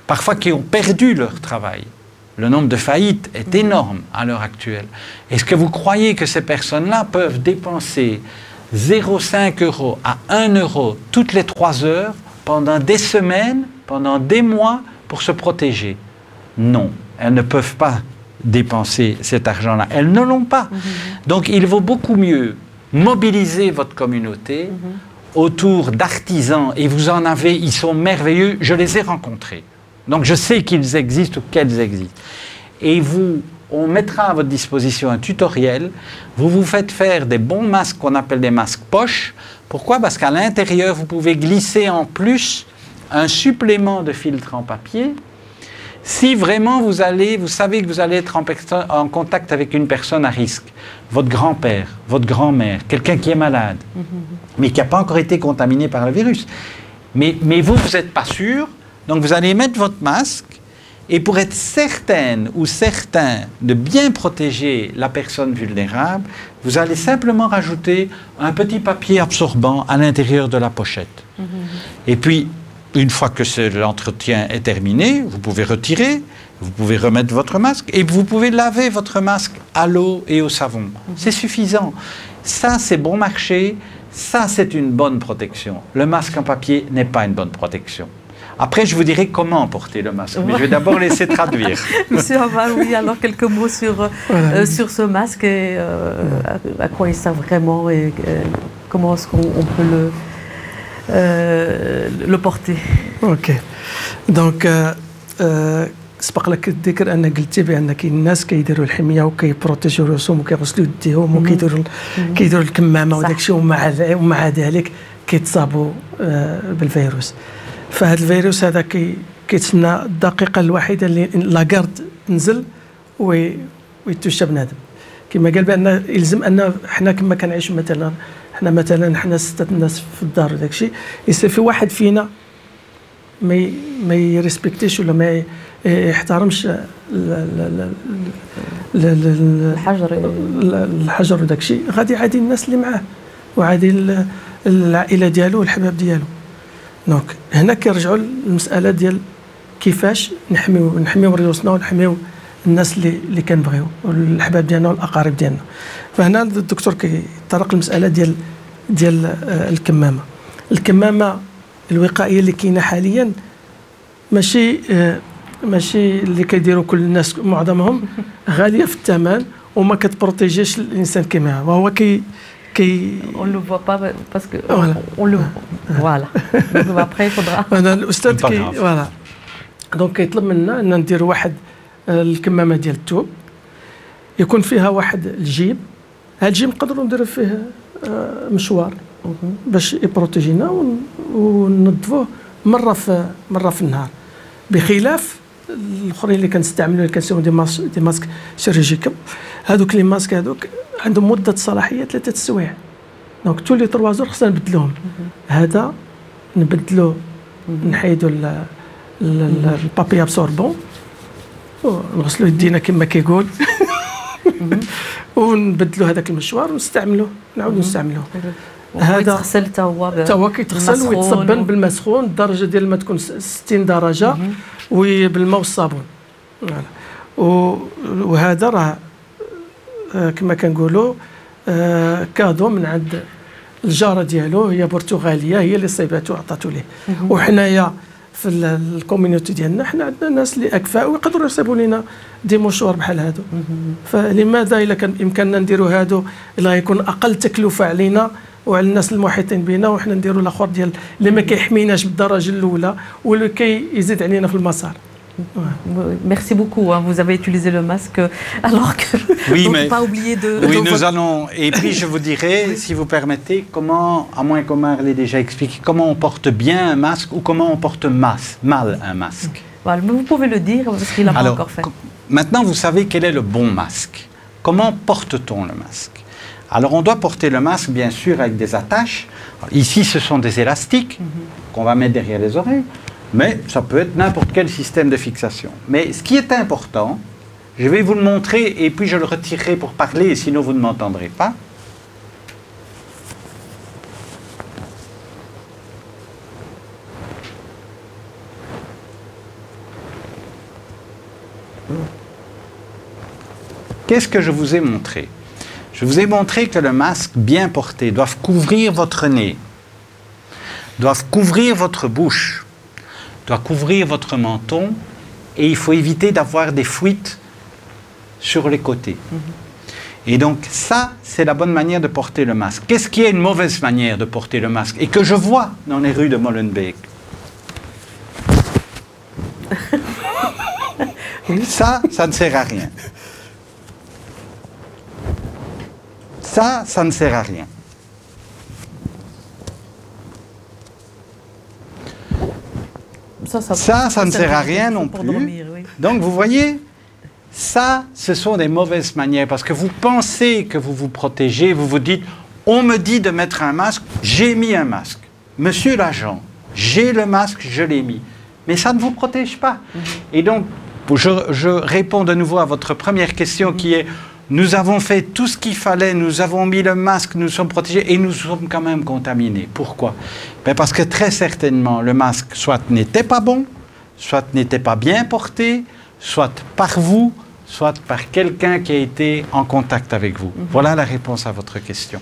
parfois qui ont perdu leur travail, le nombre de faillites est énorme à l'heure actuelle. Est-ce que vous croyez que ces personnes-là peuvent dépenser 0,5 € à 1 € toutes les 3 heures pendant des semaines, pendant des mois, pour se protéger? Non, elles ne peuvent pas dépenser cet argent-là. Elles ne l'ont pas. Donc, il vaut beaucoup mieux mobiliser votre communauté autour d'artisans, et vous en avez, ils sont merveilleux, je les ai rencontrés. Donc, je sais qu'ils existent ou qu'elles existent. Et on mettra à votre disposition un tutoriel. Vous vous faites faire des bons masques qu'on appelle des masques poches. Pourquoi? Parce qu'à l'intérieur, vous pouvez glisser en plus un supplément de filtre en papier. Si vraiment vous savez que vous allez être en contact avec une personne à risque, votre grand-père, votre grand-mère, quelqu'un qui est malade, mais qui n'a pas encore été contaminé par le virus. Mais vous n'êtes pas sûr, donc vous allez mettre votre masque, et pour être certaine ou certain de bien protéger la personne vulnérable, vous allez simplement rajouter un petit papier absorbant à l'intérieur de la pochette. Et puis, une fois que l'entretien est terminé, vous pouvez retirer, vous pouvez remettre votre masque, et vous pouvez laver votre masque à l'eau et au savon. C'est suffisant. Ça, c'est bon marché. Ça, c'est une bonne protection. Le masque en papier n'est pas une bonne protection. Après, je vous dirai comment porter le masque, mais je vais d'abord laisser traduire. Monsieur Aval, oui, alors quelques mots sur ce masque et à quoi il sert vraiment et comment est-ce qu'on peut le porter. Ok. Donc, سبق لك الذكر ان قلتي بان كاين الناس كيديروا الحميه وكيبروتيجيو راسهم وكيغسلوا يديهم وكيديروا الكمامه وداك الشيء ومع ذلك كيتصابوا بالفيروس. فهذا الفيروس هذا كيتسنى الدقيقه الوحيده اللي لاكارد تنزل ويتوشى بنادم. كما قال بان يلزم ان حنا كما كنعيش مثلا حنا 6 الناس في الدار وداك الشيء يصير في واحد فينا ما يريسبكتيش ولا ما يحترمش الحجر وداك الشيء، غادي عادي الناس اللي معاه وعادي العائله ديالو والحباب ديالو. دونك هنا كيرجعوا للمساله ديال كيفاش نحميو ريوسنا ونحميو الناس اللي كنبغيو والحباب ديالنا والاقارب ديالنا. فهنا الدكتور كيطرق المساله ديال الكمامه الوقائيه اللي كاينه حاليا ماشي اللي كيديروا كل الناس معظمهم غاليه في الثمن وما كتبروتيجيش الانسان كما هو. وهو on le voit pas parce que on le voilà. Donc après il faudra الاستاذ فوالا دونك كيطلب منا ان نديروا واحد الكمامه ديال الثوب يكون فيها واحد الجيب. هذا الجيب نقدروا نديروا فيه مشوار باش يبروتيجينا وننظفوه مره في النهار، بخلاف الاخرين اللي كنستعملوا اللي كنسميو دي ماسك سيرجيكال. هذوك لي ماسك هذوك عندهم مده صلاحيه 3 سوايع، دونك تولي 3 زور خصنا نبدلوهم. هذا نبدلوه نحيدوا البابي ابسوربون ونغسلوا يدينا كما كيقول ونبدلوا هذاك المشوار ونستعملوه نعاودوا نستعملوه. هذا يتغسل حتى هو كيتغسل ويتصبن بالماء سخون، الدرجه ديال ما تكون 60 درجه وبالماء والصابون. وهذا راه كما كنقولوا كادو من عند الجاره ديالو، هي برتغاليه هي اللي صيباتو عطاتو ليه. وحنايا في الكوميونيتي ديالنا حنا عندنا ناس اللي اكفاء ويقدروا يصيبوا لنا دي مشوار بحال هادو. فلماذا الا كان بامكاننا نديروا هادو اللي غيكون اقل تكلفه علينا وعلى الناس المحيطين بنا، وحنا نديروا الاخر ديال اللي ما كيحميناش بالدرجه الاولى واللي كيزيد علينا في المسار. Merci beaucoup. Hein. Vous avez utilisé le masque alors que oui, donc, mais pas oublier de. Oui, nous allons. Et puis je vous dirai, si vous permettez, comment, à moins qu'Omar l'ait déjà expliqué, comment on porte bien un masque ou comment on porte mal un masque. Voilà, mais vous pouvez le dire parce qu'il n'a pas encore fait. Maintenant, vous savez quel est le bon masque. Comment porte-t-on le masque? Alors, on doit porter le masque, bien sûr, avec des attaches. Alors, ici, ce sont des élastiques qu'on va mettre derrière les oreilles. Mais ça peut être n'importe quel système de fixation. Mais ce qui est important, je vais vous le montrer et puis je le retirerai pour parler, sinon vous ne m'entendrez pas. Qu'est-ce que je vous ai montré? Je vous ai montré que le masque bien porté doit couvrir votre nez, doit couvrir votre bouche, doit couvrir votre menton, et il faut éviter d'avoir des fuites sur les côtés. Et donc ça, c'est la bonne manière de porter le masque. Qu'est-ce qui est une mauvaise manière de porter le masque et que je vois dans les rues de Molenbeek? Ça ne sert à rien. Ça ne sert à rien. Ça ne sert à rien non plus. Dormir, oui. Donc vous voyez, ça, ce sont des mauvaises manières parce que vous pensez que vous vous protégez, vous vous dites, on me dit de mettre un masque, j'ai mis un masque. Monsieur l'agent, j'ai le masque, je l'ai mis. Mais ça ne vous protège pas. Et donc, je réponds de nouveau à votre première question qui est, nous avons fait tout ce qu'il fallait, nous avons mis le masque, nous sommes protégés et nous sommes quand même contaminés. Pourquoi? Ben parce que très certainement le masque soit n'était pas bon, soit n'était pas bien porté, soit par vous, soit par quelqu'un qui a été en contact avec vous. Voilà la réponse à votre question.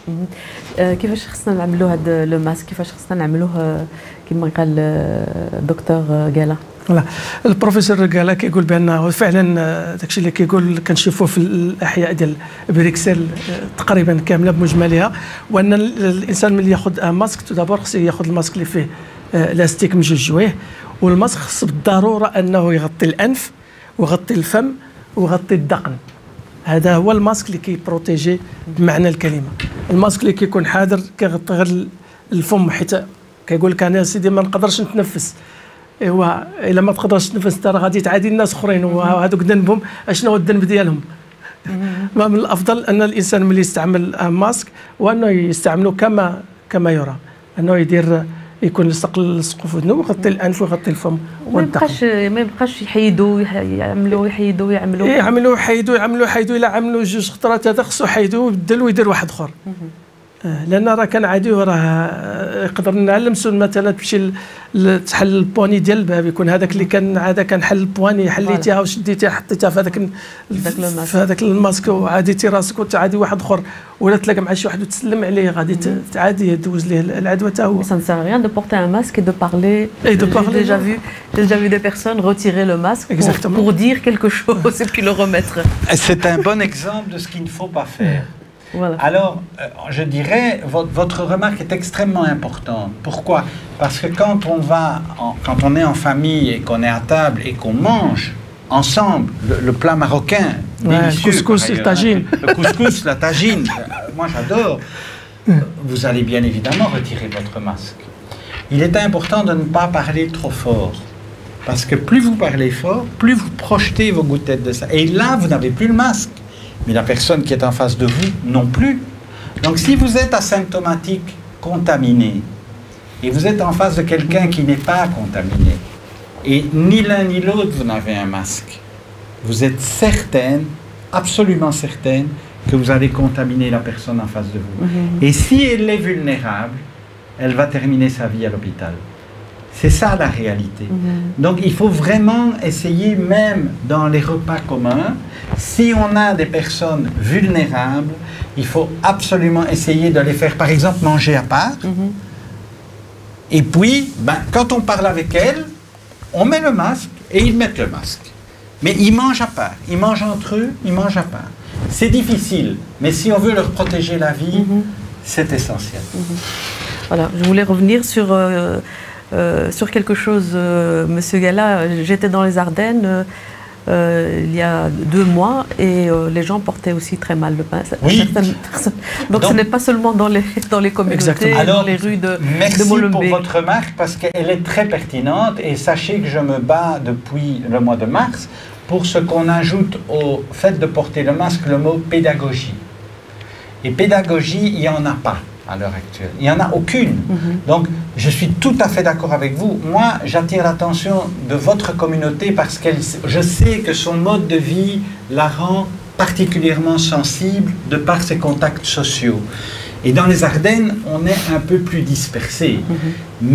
كيفاش خصنا نعملوا هذا لو ماسك؟ كيفاش خصنا نعملوه كما قال الدكتور قالا؟ فوالا البروفيسور قال كيقول بان فعلا داكشي اللي كيقول كنشوفوه في الاحياء ديال بريكسل تقريبا كامله بمجملها، وان الانسان ملي ياخذ ماسك تو دابور خصو ياخذ الماسك اللي فيه لاستيك مجوجويه، والماسك خص بالضروره انه يغطي الانف ويغطي الفم ويغطي الذقن. هذا هو الماسك اللي كيبروتيجي بمعنى الكلمه. الماسك اللي كيكون حاضر كيغطي غير الفم، حيت كيقول لك انا سيدي ما نقدرش نتنفس. ايوا الا ما تقدرش تنفس انت راه غادي تعادي الناس اخرين، وهذوك ذنبهم اشنو هو الذنب ديالهم. ما من الافضل ان الانسان ملي يستعمل ماسك وانه يستعمله كما يرى، انه يكون يلصق السقف ودنه ويغطي الانف ويغطي الفم والذقن. ما يبقاش يحيدوا يعملوا الا عملوا جوج خطرات هذا خصو يحيدوا ويبدل ويدير واحد اخر. لان راه كان عادي راه يقدر نعلمسوا مثلا تمشي تحل البوني ديال الباب، يكون هذاك اللي كان عاده كنحل البواني حليتيها وشديتيها حطيتها في هذاك الماسك وعاديتي راسك وتعادي واحد اخر، ولا تلاقى مع شي واحد وتسلم عليه غادي تعادي دوز ليه العدوى حتى هو. Ça ne sert à rien de porter un masque et de parler. J'ai déjà vu des personnes retirer le masque pour dire quelque chose et puis le remettre. C'est un bon exemple de ce qu'il ne faut pas faire. Voilà. Alors, je dirais, votre remarque est extrêmement importante. Pourquoi? Parce que quand on est en famille et qu'on est à table et qu'on mange ensemble le plat marocain, délicieux, le couscous, la tagine. Le couscous, la tagine, moi j'adore. Vous allez bien évidemment retirer votre masque. Il est important de ne pas parler trop fort. Parce que plus vous parlez fort, plus vous projetez vos gouttelettes de ça. Et là, vous n'avez plus le masque. Mais la personne qui est en face de vous non plus. Donc si vous êtes asymptomatique, contaminé, et vous êtes en face de quelqu'un qui n'est pas contaminé, et ni l'un ni l'autre vous n'avez un masque, vous êtes certaine, absolument certaine, que vous allez contaminer la personne en face de vous. Et si elle est vulnérable, elle va terminer sa vie à l'hôpital. C'est ça la réalité. Donc il faut vraiment essayer, même dans les repas communs, si on a des personnes vulnérables, il faut absolument essayer de les faire, par exemple, manger à part. Et puis, quand on parle avec elles, on met le masque et ils mettent le masque. Mais ils mangent à part, ils mangent entre eux, ils mangent à part. C'est difficile, mais si on veut leur protéger la vie, c'est essentiel. Voilà, je voulais revenir sur quelque chose, Monsieur Gala. J'étais dans les Ardennes il y a 2 mois et les gens portaient aussi très mal le masque. Oui. Donc ce n'est pas seulement dans les communautés, dans les rues de Molenbeek. Merci pour votre remarque parce qu'elle est très pertinente et sachez que je me bats depuis le mois de mars pour ce qu'on ajoute au fait de porter le masque le mot pédagogie. Et pédagogie, il n'y en a pas à l'heure actuelle. Il n'y en a aucune. Donc, je suis tout à fait d'accord avec vous. Moi, j'attire l'attention de votre communauté parce que je sais que son mode de vie la rend particulièrement sensible de par ses contacts sociaux. Et dans les Ardennes, on est un peu plus dispersé.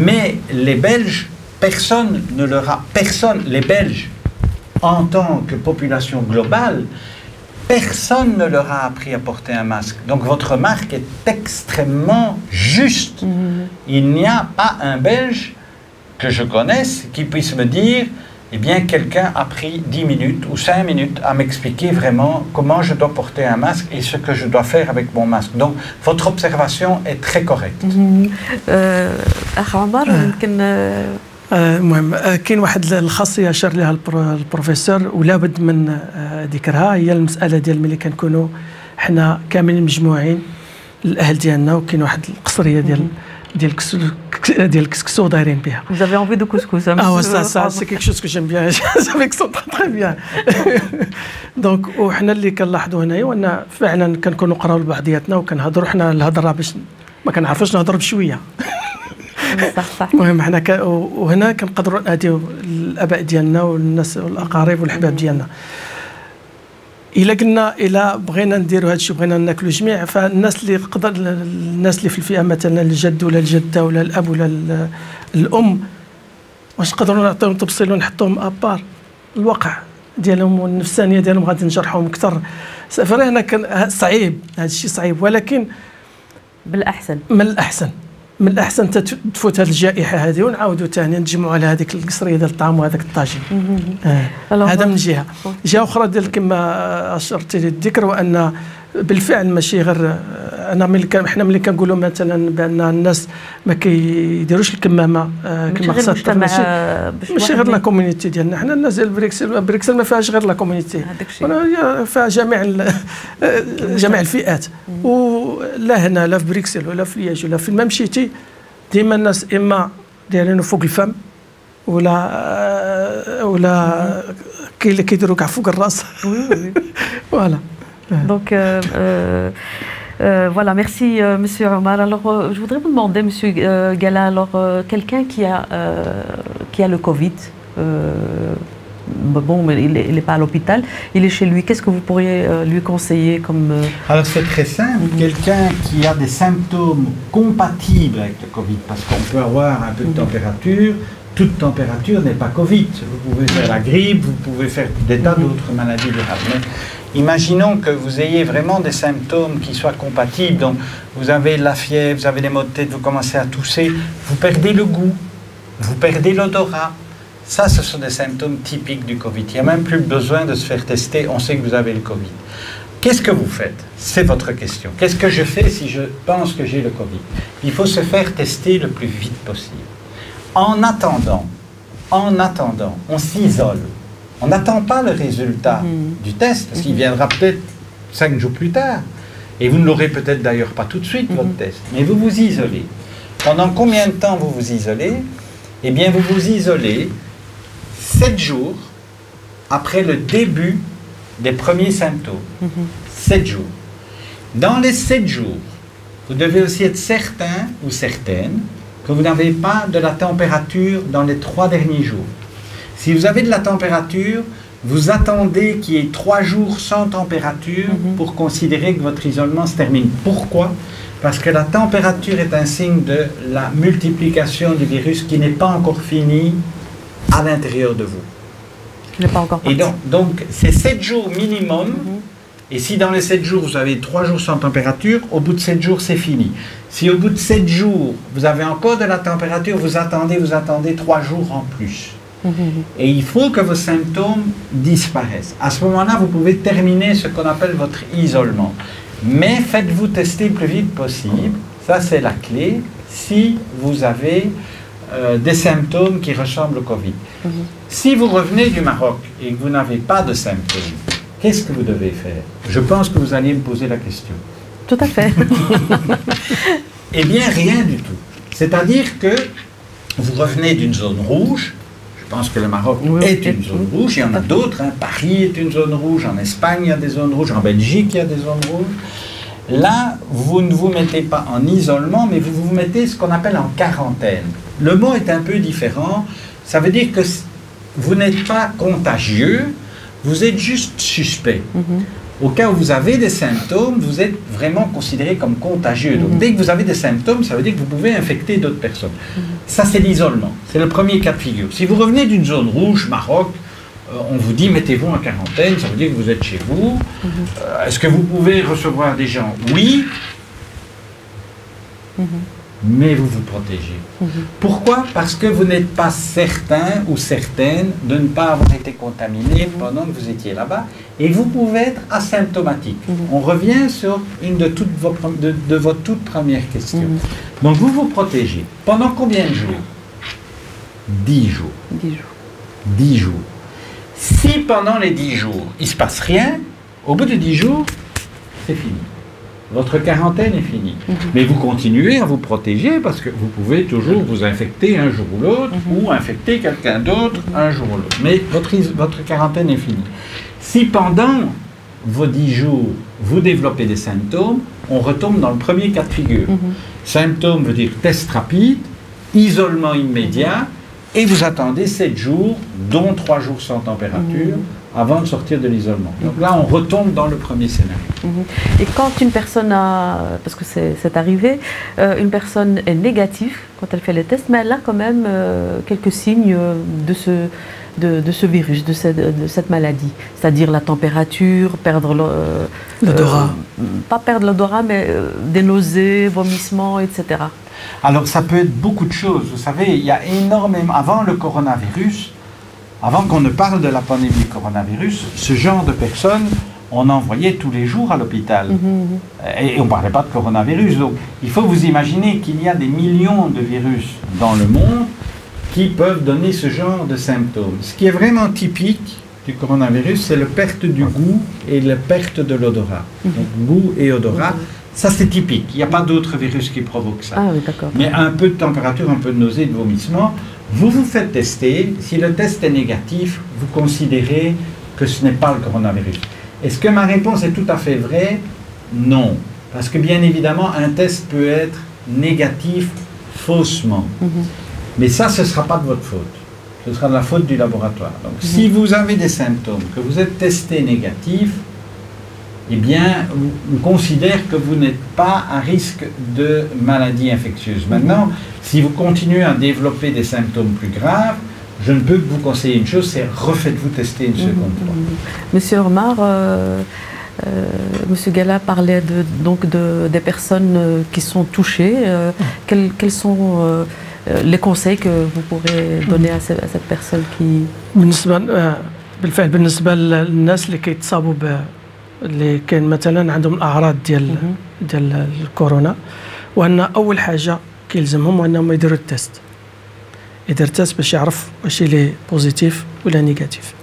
Mais les Belges, les Belges, en tant que population globale, personne ne leur a appris à porter un masque. Donc votre remarque est extrêmement juste. Il n'y a pas un Belge que je connaisse qui puisse me dire, eh bien, quelqu'un a pris 10 minutes ou 5 minutes à m'expliquer vraiment comment je dois porter un masque et ce que je dois faire avec mon masque. Donc votre observation est très correcte. المهم كاين واحد الخاصيه اشار لها البروفيسور ولا بد من ذكرها، هي المساله ديال ملي كنكونوا حنا كاملين مجموعين الاهل ديالنا وكاين واحد القصريه ديال الكسكسو دايرين بها. Vous avez envie de couscous? ça c'est quelque chose que j'aime bien. Avec ça très bien. دونك وحنا اللي كنلاحظوا هنايا وان فعلا كنكونوا قراو لبعضياتنا وكنهضروا حنا الهضره باش ما كنعرفوش نهضروا بشويه. صح. المهم حنا وهنا كنقدروا ناديو الاباء ديالنا والناس والاقارب والحباب ديالنا. الا بغينا نديروا هذا الشيء بغينا ناكلوا جميع، فالناس الناس اللي في الفئه مثلا الجد ولا الجده ولا الاب ولا الام، واش نقدروا نعطيهم تفصيل ونحطوهم ابار؟ الواقع ديالهم والنفسانيه ديالهم غادي نجرحهم اكثر. فهنا كان صعيب، هذا الشيء صعيب، ولكن من الأحسن تفوت هذه الجائحة هذه ونعاودوا ثاني نتجمعوا على هذيك القصرية ديال الطعام وهذاك الطاجين. هذا من جهة أخرى ديال كما أشرت للذكر، وأن بالفعل ماشي غير انا حنا ملي كنقولوا مثلا بان الناس ما كيديروش الكمامه كما خصها ماشي غير لا كوميونيتي ديالنا، حنا الناس ديال بريكسل ما فيهاش غير لا كوميونيتي، فيها جميع الفئات. ولا هنا لا في بريكسل ولا في لياج ولا فين ما مشيتي ديما الناس اما دايرينو فوق الفم ولا كاين اللي كيديروا كاع فوق الراس. فوالا. Donc, voilà, merci Monsieur Omar. Alors, je voudrais vous demander, Monsieur Gala, alors quelqu'un qui a le Covid, bon, mais il n'est pas à l'hôpital, il est chez lui. Qu'est-ce que vous pourriez lui conseiller comme Alors c'est très simple. Quelqu'un qui a des symptômes compatibles avec le Covid, parce qu'on peut avoir un peu de température. Toute température n'est pas Covid. Vous pouvez faire la grippe, vous pouvez faire des tas d'autres maladies graves. Mais imaginons que vous ayez vraiment des symptômes qui soient compatibles. Donc, vous avez la fièvre, vous avez des maux de tête, vous commencez à tousser, vous perdez le goût, vous perdez l'odorat. Ça, ce sont des symptômes typiques du Covid. Il n'y a même plus besoin de se faire tester, on sait que vous avez le Covid. Qu'est-ce que vous faites? C'est votre question. Qu'est-ce que je fais si je pense que j'ai le Covid? Il faut se faire tester le plus vite possible. En attendant, on s'isole. On n'attend pas le résultat du test, parce qu'il viendra peut-être 5 jours plus tard. Et vous ne l'aurez peut-être d'ailleurs pas tout de suite, votre test. Mais vous vous isolez. Pendant combien de temps vous vous isolez? Eh bien, vous vous isolez 7 jours après le début des premiers symptômes. 7 jours. Dans les 7 jours, vous devez aussi être certain ou certaine que vous n'avez pas de la température dans les 3 derniers jours. Si vous avez de la température, vous attendez qu'il y ait 3 jours sans température pour considérer que votre isolement se termine. Pourquoi? Parce que la température est un signe de la multiplication du virus qui n'est pas encore fini à l'intérieur de vous. Qui n'est pas encore parti. Et donc c'est 7 jours minimum. Et si dans les 7 jours, vous avez 3 jours sans température, au bout de 7 jours, c'est fini. Si au bout de 7 jours, vous avez encore de la température, vous attendez 3 jours en plus. Et il faut que vos symptômes disparaissent. À ce moment-là, vous pouvez terminer ce qu'on appelle votre isolement. Mais faites-vous tester le plus vite possible. Ça, c'est la clé. Si vous avez des symptômes qui ressemblent au Covid. Si vous revenez du Maroc et que vous n'avez pas de symptômes, qu'est-ce que vous devez faire? Je pense que vous alliez me poser la question. Tout à fait. Eh bien, rien du tout. C'est-à-dire que vous revenez d'une zone rouge. Je pense que le Maroc est une zone rouge. Il y en a d'autres. Hein. Paris est une zone rouge. En Espagne, il y a des zones rouges. En Belgique, il y a des zones rouges. Là, vous ne vous mettez pas en isolement, mais vous vous mettez ce qu'on appelle en quarantaine. Le mot est un peu différent. Ça veut dire que vous n'êtes pas contagieux. Vous êtes juste suspect. Au cas où vous avez des symptômes, vous êtes vraiment considéré comme contagieux. Donc, dès que vous avez des symptômes, ça veut dire que vous pouvez infecter d'autres personnes. Ça, c'est l'isolement. C'est le premier cas de figure. Si vous revenez d'une zone rouge, Maroc, on vous dit mettez-vous en quarantaine, ça veut dire que vous êtes chez vous. Est-ce que vous pouvez recevoir des gens? Oui. Mais vous vous protégez. Pourquoi? Parce que vous n'êtes pas certain ou certaine de ne pas avoir été contaminé pendant que vous étiez là-bas, et vous pouvez être asymptomatique. On revient sur une de vos toutes premières questions. Donc vous vous protégez. Pendant combien de jours? 10 jours. 10 jours. 10 jours. Si pendant les 10 jours, il ne se passe rien, au bout de 10 jours, c'est fini. Votre quarantaine est finie. Mais vous continuez à vous protéger parce que vous pouvez toujours vous infecter un jour ou l'autre ou infecter quelqu'un d'autre un jour ou l'autre. Mais votre quarantaine est finie. Si pendant vos 10 jours, vous développez des symptômes, on retombe dans le premier cas de figure. Symptômes veut dire test rapide, isolement immédiat, et vous attendez 7 jours, dont 3 jours sans température, avant de sortir de l'isolement. Donc là, on retombe dans le premier scénario. Et quand une personne a, parce que c'est arrivé, une personne est négative quand elle fait les tests, mais elle a quand même quelques signes de ce virus, de cette maladie. C'est-à-dire la température, perdre l'odorat. Pas perdre l'odorat, mais des nausées, vomissements, etc. Alors ça peut être beaucoup de choses. Vous savez, il y a énormément... Avant le coronavirus, avant qu'on ne parle de la pandémie coronavirus, ce genre de personnes on envoyait tous les jours à l'hôpital. Et on ne parlait pas de coronavirus. Donc, il faut vous imaginer qu'il y a des millions de virus dans le monde qui peuvent donner ce genre de symptômes. Ce qui est vraiment typique du coronavirus, c'est la perte du goût et la perte de l'odorat. Donc, goût et odorat, ça c'est typique. Il n'y a pas d'autres virus qui provoquent ça. Ah oui, d'accord. Mais un peu de température, un peu de nausée, de vomissement, vous vous faites tester. Si le test est négatif, vous considérez que ce n'est pas le coronavirus. Est-ce que ma réponse est tout à fait vraie? Non. Parce que bien évidemment, un test peut être négatif faussement. Mais ça, ce ne sera pas de votre faute. Ce sera de la faute du laboratoire. Donc, si vous avez des symptômes, que vous êtes testé négatif, eh bien, on considère que vous n'êtes pas à risque de maladie infectieuse. Maintenant, si vous continuez à développer des symptômes plus graves, je ne peux que vous conseiller une chose, c'est refaites-vous tester une seconde fois. Monsieur Omar, Monsieur Gala parlait des personnes qui sont touchées. Quels sont les conseils que vous pourrez donner à cette personne qui... بالفعل بالنسبة للناس اللي كيتصابوا اللي كاين مثلا عندهم الأعراض ديال الكورونا، وأن أول حاجة كيلزمهم هو أنهم يديروا التيست. يدير التيست باش يعرف واش لي بوزيتيف ولا نيجاتيف.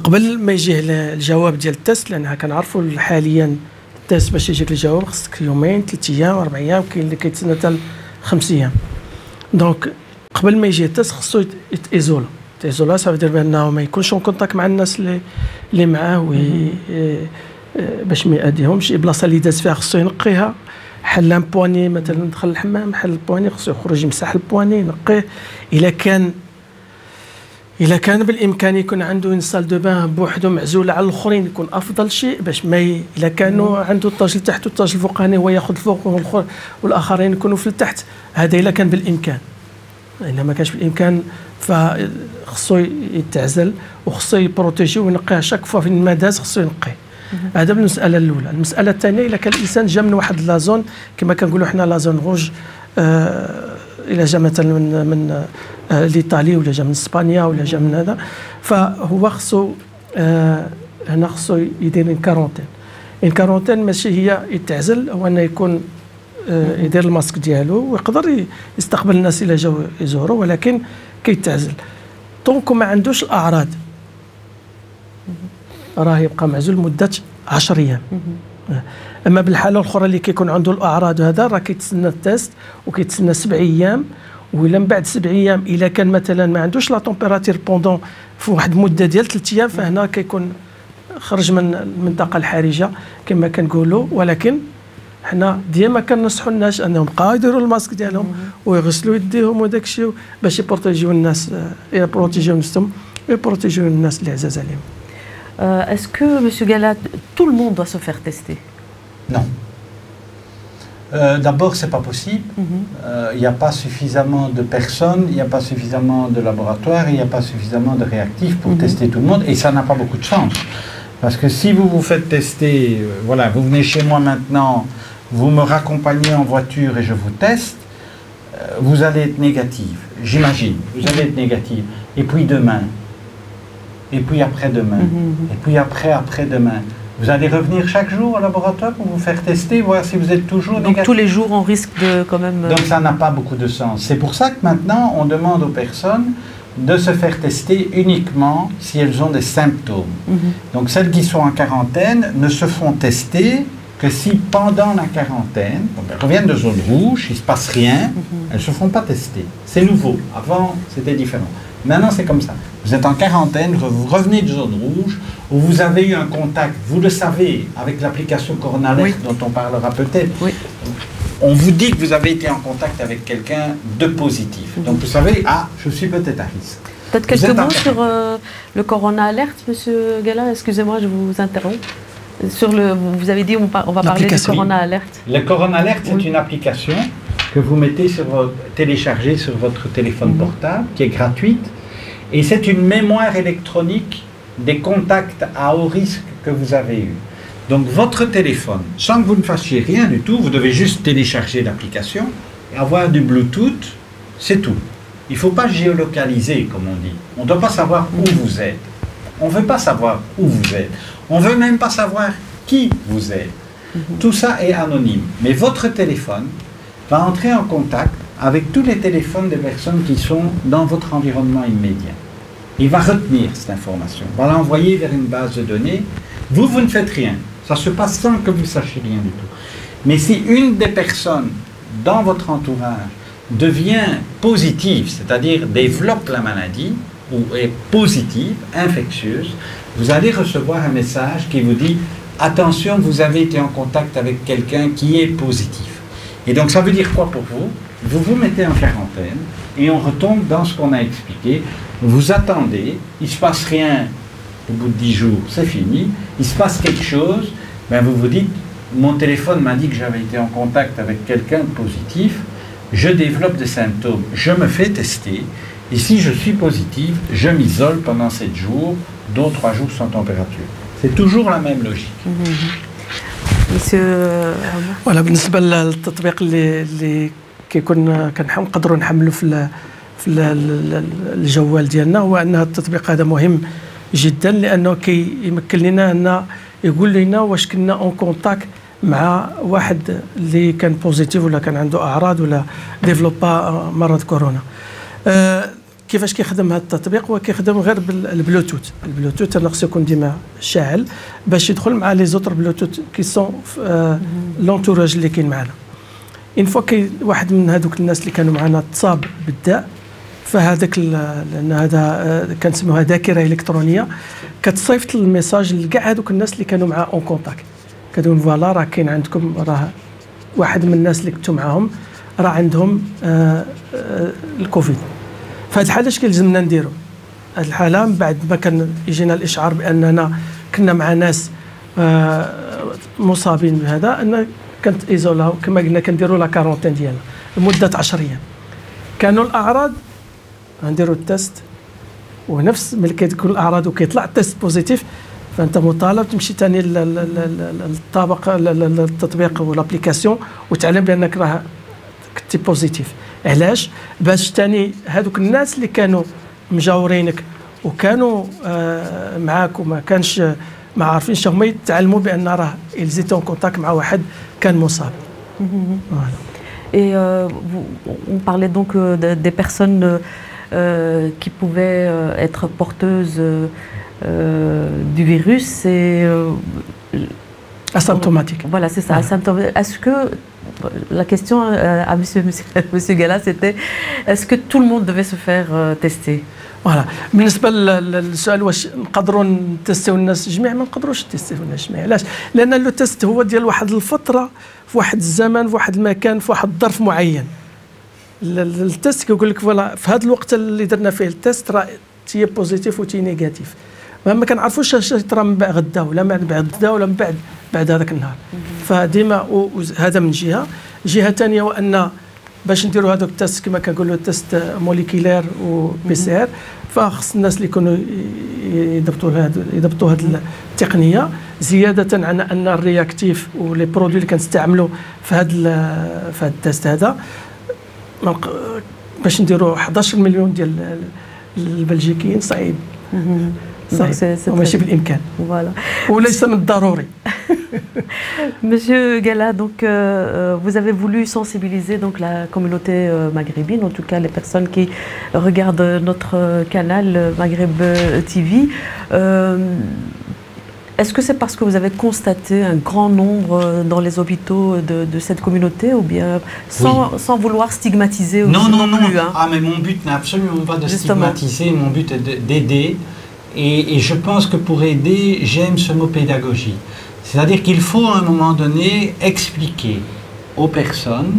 قبل ما يجيه الجواب ديال التيست، لأنها كنعرفوا حاليا التيست باش يجيك الجواب خصك يومين 3 أيام 4 أيام، كاين اللي كيتسنى حتى 5 أيام. دونك قبل ما يجي التيست خصو يتيزولا. تيزولا صافي بانه ما يكونش اون كونتاكت مع الناس اللي معاه، باش ما يأذيهمش. البلاصه اللي داز فيها خصو ينقيها. حل بواني مثلا دخل الحمام، حل البواني خصو يخرج يمسح البواني ينقيه. الا كان بالامكان يكون عنده ان سال دو بان بوحدو معزوله على الاخرين يكون افضل شيء، باش ما الا كانوا عنده الطاج لتحت والطاج الفوقاني هو ياخذ الفوق والاخرين يكونوا في التحت. هذا الا كان بالامكان. الا ما كانش بالامكان فخصو يتعزل وخصو يبروتيجي وينقيها شاك فوا فين ما داز خصو ينقيه. هذا بالمساله الاولى. المساله الثانيه، الا كان الانسان جا من واحد لازون كما كنقولوا حنا لازون روج، الا جا مثلا من الايطالي ولا جا من اسبانيا ولا جا من هذا، فهو خصو هنا خصو يدير ان كارونتين ماشي هي يتعزل، هو انه يكون يدير الماسك ديالو ويقدر يستقبل الناس اللي جاو يزوروا، ولكن كيتعزل. طونكو ما عندوش الاعراض راه يبقى معزول مده 10 ايام. اما بالحاله الاخرى اللي كيكون عنده الاعراض هذا راه كيتسنى التيست وكيتسنى 7 ايام، ولا من بعد 7 ايام الا كان مثلا ما عندوش لا طومبيراتير بوندون في واحد المده ديال 3 ايام، فهنا كيكون خرج من المنطقه الحرجه كما كنقولوا. ولكن حنا ديما كننصحوا الناس انهم بقاو يديروا الماسك ديالهم ويغسلوا يديهم وداك الشيء باش يبروتيجيو الناس، يبروتيجيو نفسهم ويبروتيجيو الناس اللي عزاز عليهم. Est-ce que, Monsieur Gala, tout le monde doit se faire tester? Non. D'abord, ce n'est pas possible. Il n'y a pas suffisamment de personnes, il n'y a pas suffisamment de laboratoires, il n'y a pas suffisamment de réactifs pour tester tout le monde, et ça n'a pas beaucoup de chance. Parce que si vous vous faites tester, voilà, vous venez chez moi maintenant, vous me raccompagnez en voiture et je vous teste, vous allez être négative, j'imagine, vous allez être négative. Et puis demain, et puis après-demain, et puis après-demain. Vous allez revenir chaque jour au laboratoire pour vous faire tester, voir si vous êtes toujours négatif. Donc tous les jours, on risque de quand même... Donc ça n'a pas beaucoup de sens. C'est pour ça que maintenant, on demande aux personnes de se faire tester uniquement si elles ont des symptômes. Donc celles qui sont en quarantaine ne se font tester que si pendant la quarantaine, donc elles reviennent de zone rouge, il ne se passe rien, elles ne se font pas tester. C'est nouveau. Avant, c'était différent. Maintenant, c'est comme ça. Vous êtes en quarantaine, vous revenez de zone rouge, où vous avez eu un contact, vous le savez, avec l'application Corona Alert dont on parlera peut-être. Oui. On vous dit que vous avez été en contact avec quelqu'un de positif. Donc vous savez, je suis peut-être à risque. Peut-être quelques mots sur le Corona Alert, Monsieur Gala. Excusez-moi, je vous interromps. Vous avez dit on va parler du Corona Alert. Le Corona Alert, c'est une application que vous mettez téléchargée sur votre téléphone portable, qui est gratuite. Et c'est une mémoire électronique des contacts à haut risque que vous avez eus. Donc votre téléphone, sans que vous ne fassiez rien du tout, vous devez juste télécharger l'application, avoir du Bluetooth, c'est tout. Il ne faut pas géolocaliser, comme on dit. On ne doit pas savoir où vous êtes. On ne veut pas savoir où vous êtes. On ne veut même pas savoir qui vous êtes. Tout ça est anonyme. Mais votre téléphone va entrer en contact avec tous les téléphones des personnes qui sont dans votre environnement immédiat. Il va retenir cette information, va l'envoyer vers une base de données. Vous ne faites rien. Ça se passe sans que vous sachiez rien du tout. Mais si une des personnes dans votre entourage devient positive, c'est-à-dire développe la maladie, ou est positive, infectieuse, vous allez recevoir un message qui vous dit « Attention, vous avez été en contact avec quelqu'un qui est positif ». Et donc ça veut dire quoi pour vous? Vous vous mettez en quarantaine et on retombe dans ce qu'on a expliqué. Vous attendez, il ne se passe rien au bout de 10 jours, c'est fini. Il se passe quelque chose, ben vous vous dites « Mon téléphone m'a dit que j'avais été en contact avec quelqu'un de positif, je développe des symptômes, je me fais tester. Et si je suis positif, je m'isole pendant 7 jours, dont 3 jours sans température. » C'est toujours la même logique. Voilà, بالنسبة للتطبيق اللي كيكون كنقدروا نحملوا في الجوال ديالنا، هو ان التطبيق هذا مهم جدا، لانه كيمكن لنا ان يقول لنا واش كنا اون كونتاكت مع واحد اللي كان بوزيتيف ولا كان عنده اعراض ولا ديفلوبا مرض كورونا. كيفاش كيخدم هذا التطبيق؟ هو كيخدم غير بالبلوتوث. البلوتوث انا خصو يكون ديما شاعل باش يدخل مع لي زوتر بلوتوث كي سون لونتوراج اللي كاين معنا. ان فوا كي واحد من هذوك الناس اللي كانوا معنا تصاب بالداء، فهذاك لان هذا كنسموها ذاكره الكترونيه، كتصيفط الميساج لكاع هذوك الناس اللي كانوا مع اون كونتاكت، كتقول فوالا راه كاين عندكم، راه واحد من الناس اللي كنتوا معاهم راه عندهم الكوفيد. فهاد الحاله اش كيلزمنا نديرو؟ هاد الحاله من بعد ما كان يجينا الاشعار باننا كنا مع ناس مصابين بهذا، ان كانت ايزولا كما قلنا كنديروا لا كارونتين ديالنا لمده 10 ايام. كانوا الاعراض غنديروا التيست، ونفس ملي كتكون الاعراض وكيطلع التيست بوزيتيف، فانت مطالب تمشي ثاني للطابق التطبيق والابليكاسيون وتعلم بانك راه كنتي بوزيتيف. علاش؟ باش ثاني هذوك الناس اللي كانوا مجاورينك وكانوا معاك وما كانش ما عارفينش، هما يتعلموا بان راه الزيتون كونتاكت مع واحد كان مصاب. Et on parlait donc des personnes qui pouvaient être porteuses du virus et asymptomatique. Voilà, c'est ça, asymptomatique. Est-ce que la question à monsieur Gala, c'était est-ce que tout le monde devait se faire tester? فوالا بالنسبه للسؤال واش نقدروا نتستيو الناس جميع، ما نقدروش نتستيو الناس جميع. علاش؟ لان لو تيست هو ديال واحد الفتره في واحد الزمان في واحد المكان في واحد الظرف معين. التيست كيقول لك فوالا في هذا الوقت اللي درنا فيه التيست راه تي بوزيتيف وتي نيجاتيف، ما كنعرفوش اش ترى من بعد غدا ولا من بعد غدا ولا من بعد هذاك النهار. فديما هذا من جهه ثانيه، وان باش نديروا هذوك التيست كما كنقولوا تيست موليكيلير و بي سي ار، فخص الناس اللي يكونوا يضبطوا هذه التقنيه، زياده عن ان الرياكتيف ولي برودوي اللي كنستعملوا في هذا التيست هذا. باش نديروا 11 مليون ديال البلجيكيين صعيب وماشي بالامكان، وليس من الضروري. Monsieur Gala, donc vous avez voulu sensibiliser donc la communauté maghrébine, en tout cas les personnes qui regardent notre canal Maghreb TV. Est-ce que c'est parce que vous avez constaté un grand nombre dans les hôpitaux de cette communauté, ou bien sans vouloir stigmatiser aussi? Non, non, non. Plus, hein? Ah, mais mon but n'est absolument pas de stigmatiser, mon but est d'aider. Et je pense que pour aider, j'aime ce mot pédagogie. C'est-à-dire qu'il faut à un moment donné expliquer aux personnes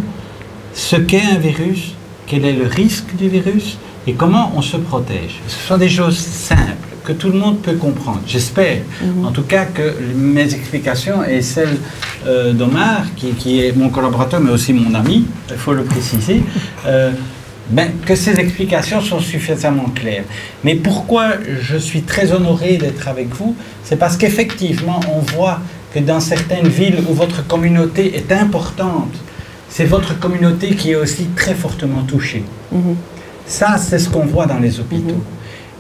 ce qu'est un virus, quel est le risque du virus et comment on se protège. Ce sont des choses simples que tout le monde peut comprendre. J'espère en tout cas que mes explications et celles d'Omar, qui est mon collaborateur mais aussi mon ami, il faut le préciser, que ces explications sont suffisamment claires. Mais pourquoi je suis très honoré d'être avec vous? C'est parce qu'effectivement, on voit que dans certaines villes où votre communauté est importante, c'est votre communauté qui est aussi très fortement touchée. Ça, c'est ce qu'on voit dans les hôpitaux.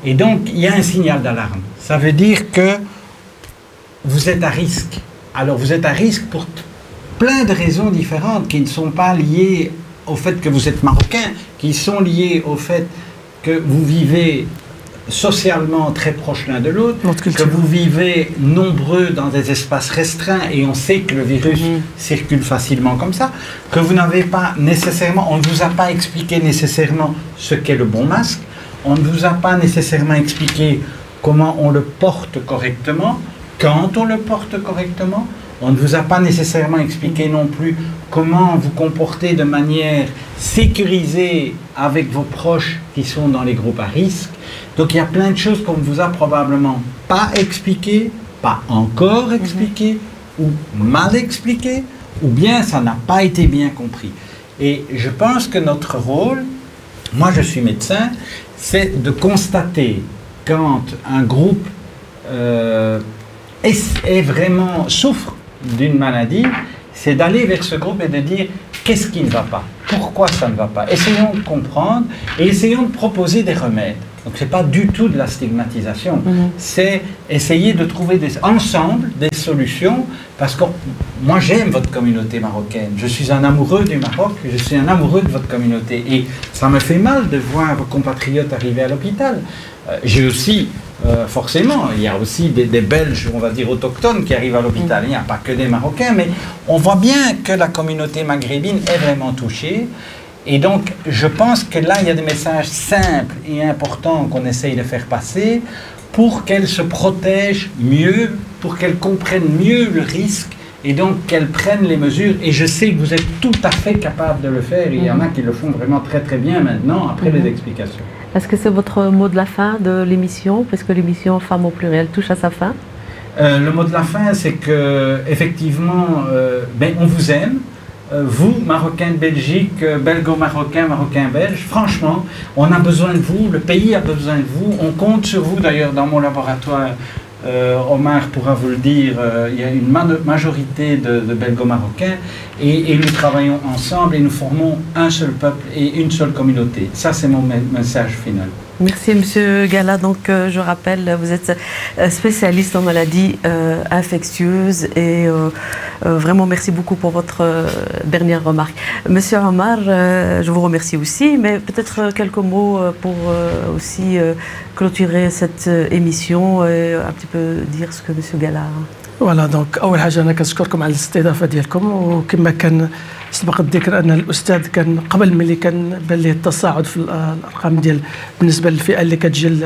Et donc, il y a un signal d'alarme. Ça veut dire que vous êtes à risque. Alors, vous êtes à risque pour plein de raisons différentes qui ne sont pas liées au fait que vous êtes marocain, qui sont liées au fait que vous vivez socialement très proches l'un de l'autre, que vous vivez nombreux dans des espaces restreints et on sait que le virus circule facilement comme ça, que vous n'avez pas nécessairement, on ne vous a pas expliqué nécessairement ce qu'est le bon masque, on ne vous a pas nécessairement expliqué comment on le porte correctement, quand on le porte correctement, on ne vous a pas nécessairement expliqué non plus comment vous comporter de manière sécurisée avec vos proches qui sont dans les groupes à risque. Donc il y a plein de choses qu'on ne vous a probablement pas expliquées, pas encore expliquées, ou mal expliquées, ou bien ça n'a pas été bien compris. Et je pense que notre rôle, moi je suis médecin, c'est de constater quand un groupe souffre d'une maladie, c'est d'aller vers ce groupe et de dire qu'est-ce qui ne va pas, pourquoi ça ne va pas. Essayons de comprendre et essayons de proposer des remèdes. Donc ce n'est pas du tout de la stigmatisation, c'est essayer de trouver ensemble des solutions, parce que moi j'aime votre communauté marocaine, je suis un amoureux du Maroc, je suis un amoureux de votre communauté, et ça me fait mal de voir vos compatriotes arriver à l'hôpital. J'ai aussi, forcément, il y a aussi des Belges, on va dire autochtones, qui arrivent à l'hôpital, il n'y a pas que des Marocains, mais on voit bien que la communauté maghrébine est vraiment touchée. Et donc, je pense que là, il y a des messages simples et importants qu'on essaye de faire passer pour qu'elles se protègent mieux, pour qu'elles comprennent mieux le risque et donc qu'elles prennent les mesures. Et je sais que vous êtes tout à fait capable de le faire. Il y en a qui le font vraiment très très bien maintenant, après les explications. Est-ce que c'est votre mot de la fin de l'émission, puisque l'émission Femmes au pluriel touche à sa fin? Le mot de la fin, c'est que effectivement, on vous aime. Vous, Marocains de Belgique, Belgo-Marocains, Marocains-Belges, franchement, on a besoin de vous, le pays a besoin de vous, on compte sur vous. D'ailleurs, dans mon laboratoire, Omar pourra vous le dire, il y a une majorité de Belgo-Marocains et nous travaillons ensemble et nous formons un seul peuple et une seule communauté. Ça, c'est mon message final. Merci Monsieur Gala. Donc je rappelle, vous êtes spécialiste en maladies infectieuses et vraiment merci beaucoup pour votre dernière remarque. Monsieur Omar, je vous remercie aussi, mais peut-être quelques mots pour aussi clôturer cette émission et un petit peu dire ce que Monsieur Gala. فوالا دونك اول حاجه انا كنشكركم على الاستضافه ديالكم، وكما كان سبق الذكر ان الاستاذ كان قبل ملي كان بان ليه التصاعد في الارقام ديال بالنسبه للفئه اللي كتجي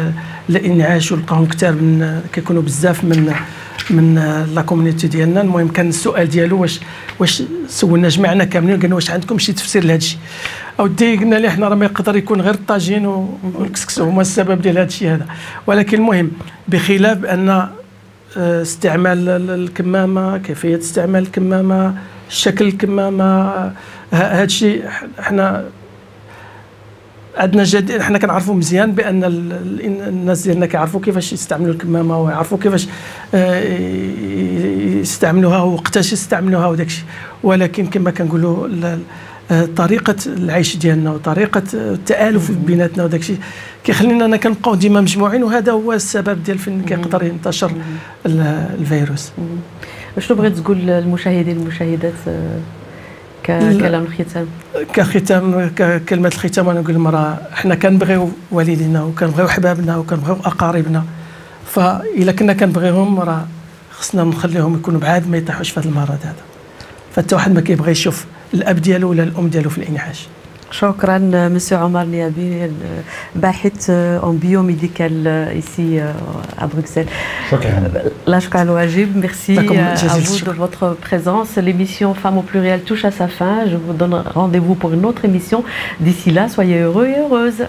للانعاش، ولقاهم كثار من كيكونوا بزاف من لا كوميونيتي ديالنا. المهم كان السؤال ديالو واش سولنا جمعنا كاملين قلنا واش عندكم شي تفسير لهذا الشيء، اودي قلنا ليه حنا راه ما يقدر يكون غير الطاجين والكسكس هما السبب ديال هذا الشيء هذا. ولكن المهم بخلاف ان استعمال الكمامة، كيفية استعمال الكمامة، شكل الكمامة، هذا الشيء حنا عندنا جديد، حنا كنعرفوا مزيان بان الناس ديالنا كيعرفوا كيفاش يستعملوا الكمامة ويعرفوا كيفاش يستعملوها ووقتاش يستعملوها وداك الشيء. ولكن كما كنقولوا طريقة العيش ديالنا وطريقة التآلف بيناتنا وداك الشيء كيخلينا انا كنبقاو ديما مجموعين، وهذا هو السبب ديال فين كيقدر ينتشر الفيروس. شنو بغيت تقول للمشاهدين والمشاهدات ككلام الختام؟ كختام كلمة الختام انا نقول لهم راه حنا كنبغيو والدينا وكنبغيو حبابنا وكنبغيو اقاربنا، فإلا كنا كنبغيهم راه خصنا نخليهم يكونوا بعاد ما يطيحوش في هذا المرض هذا. فحتى واحد ما كيبغي يشوف الاب ديالو ولا الام ديالو في الانعاش. شكرا مسيو عمر نيابي، باحث en biomédical ici à Bruxelles. La شكرا الواجب. Merci à vous de votre présence. L'émission Femmes au pluriel touche à sa fin. Je vous donne rendez-vous pour une autre émission. D'ici là, soyez heureux et heureuses.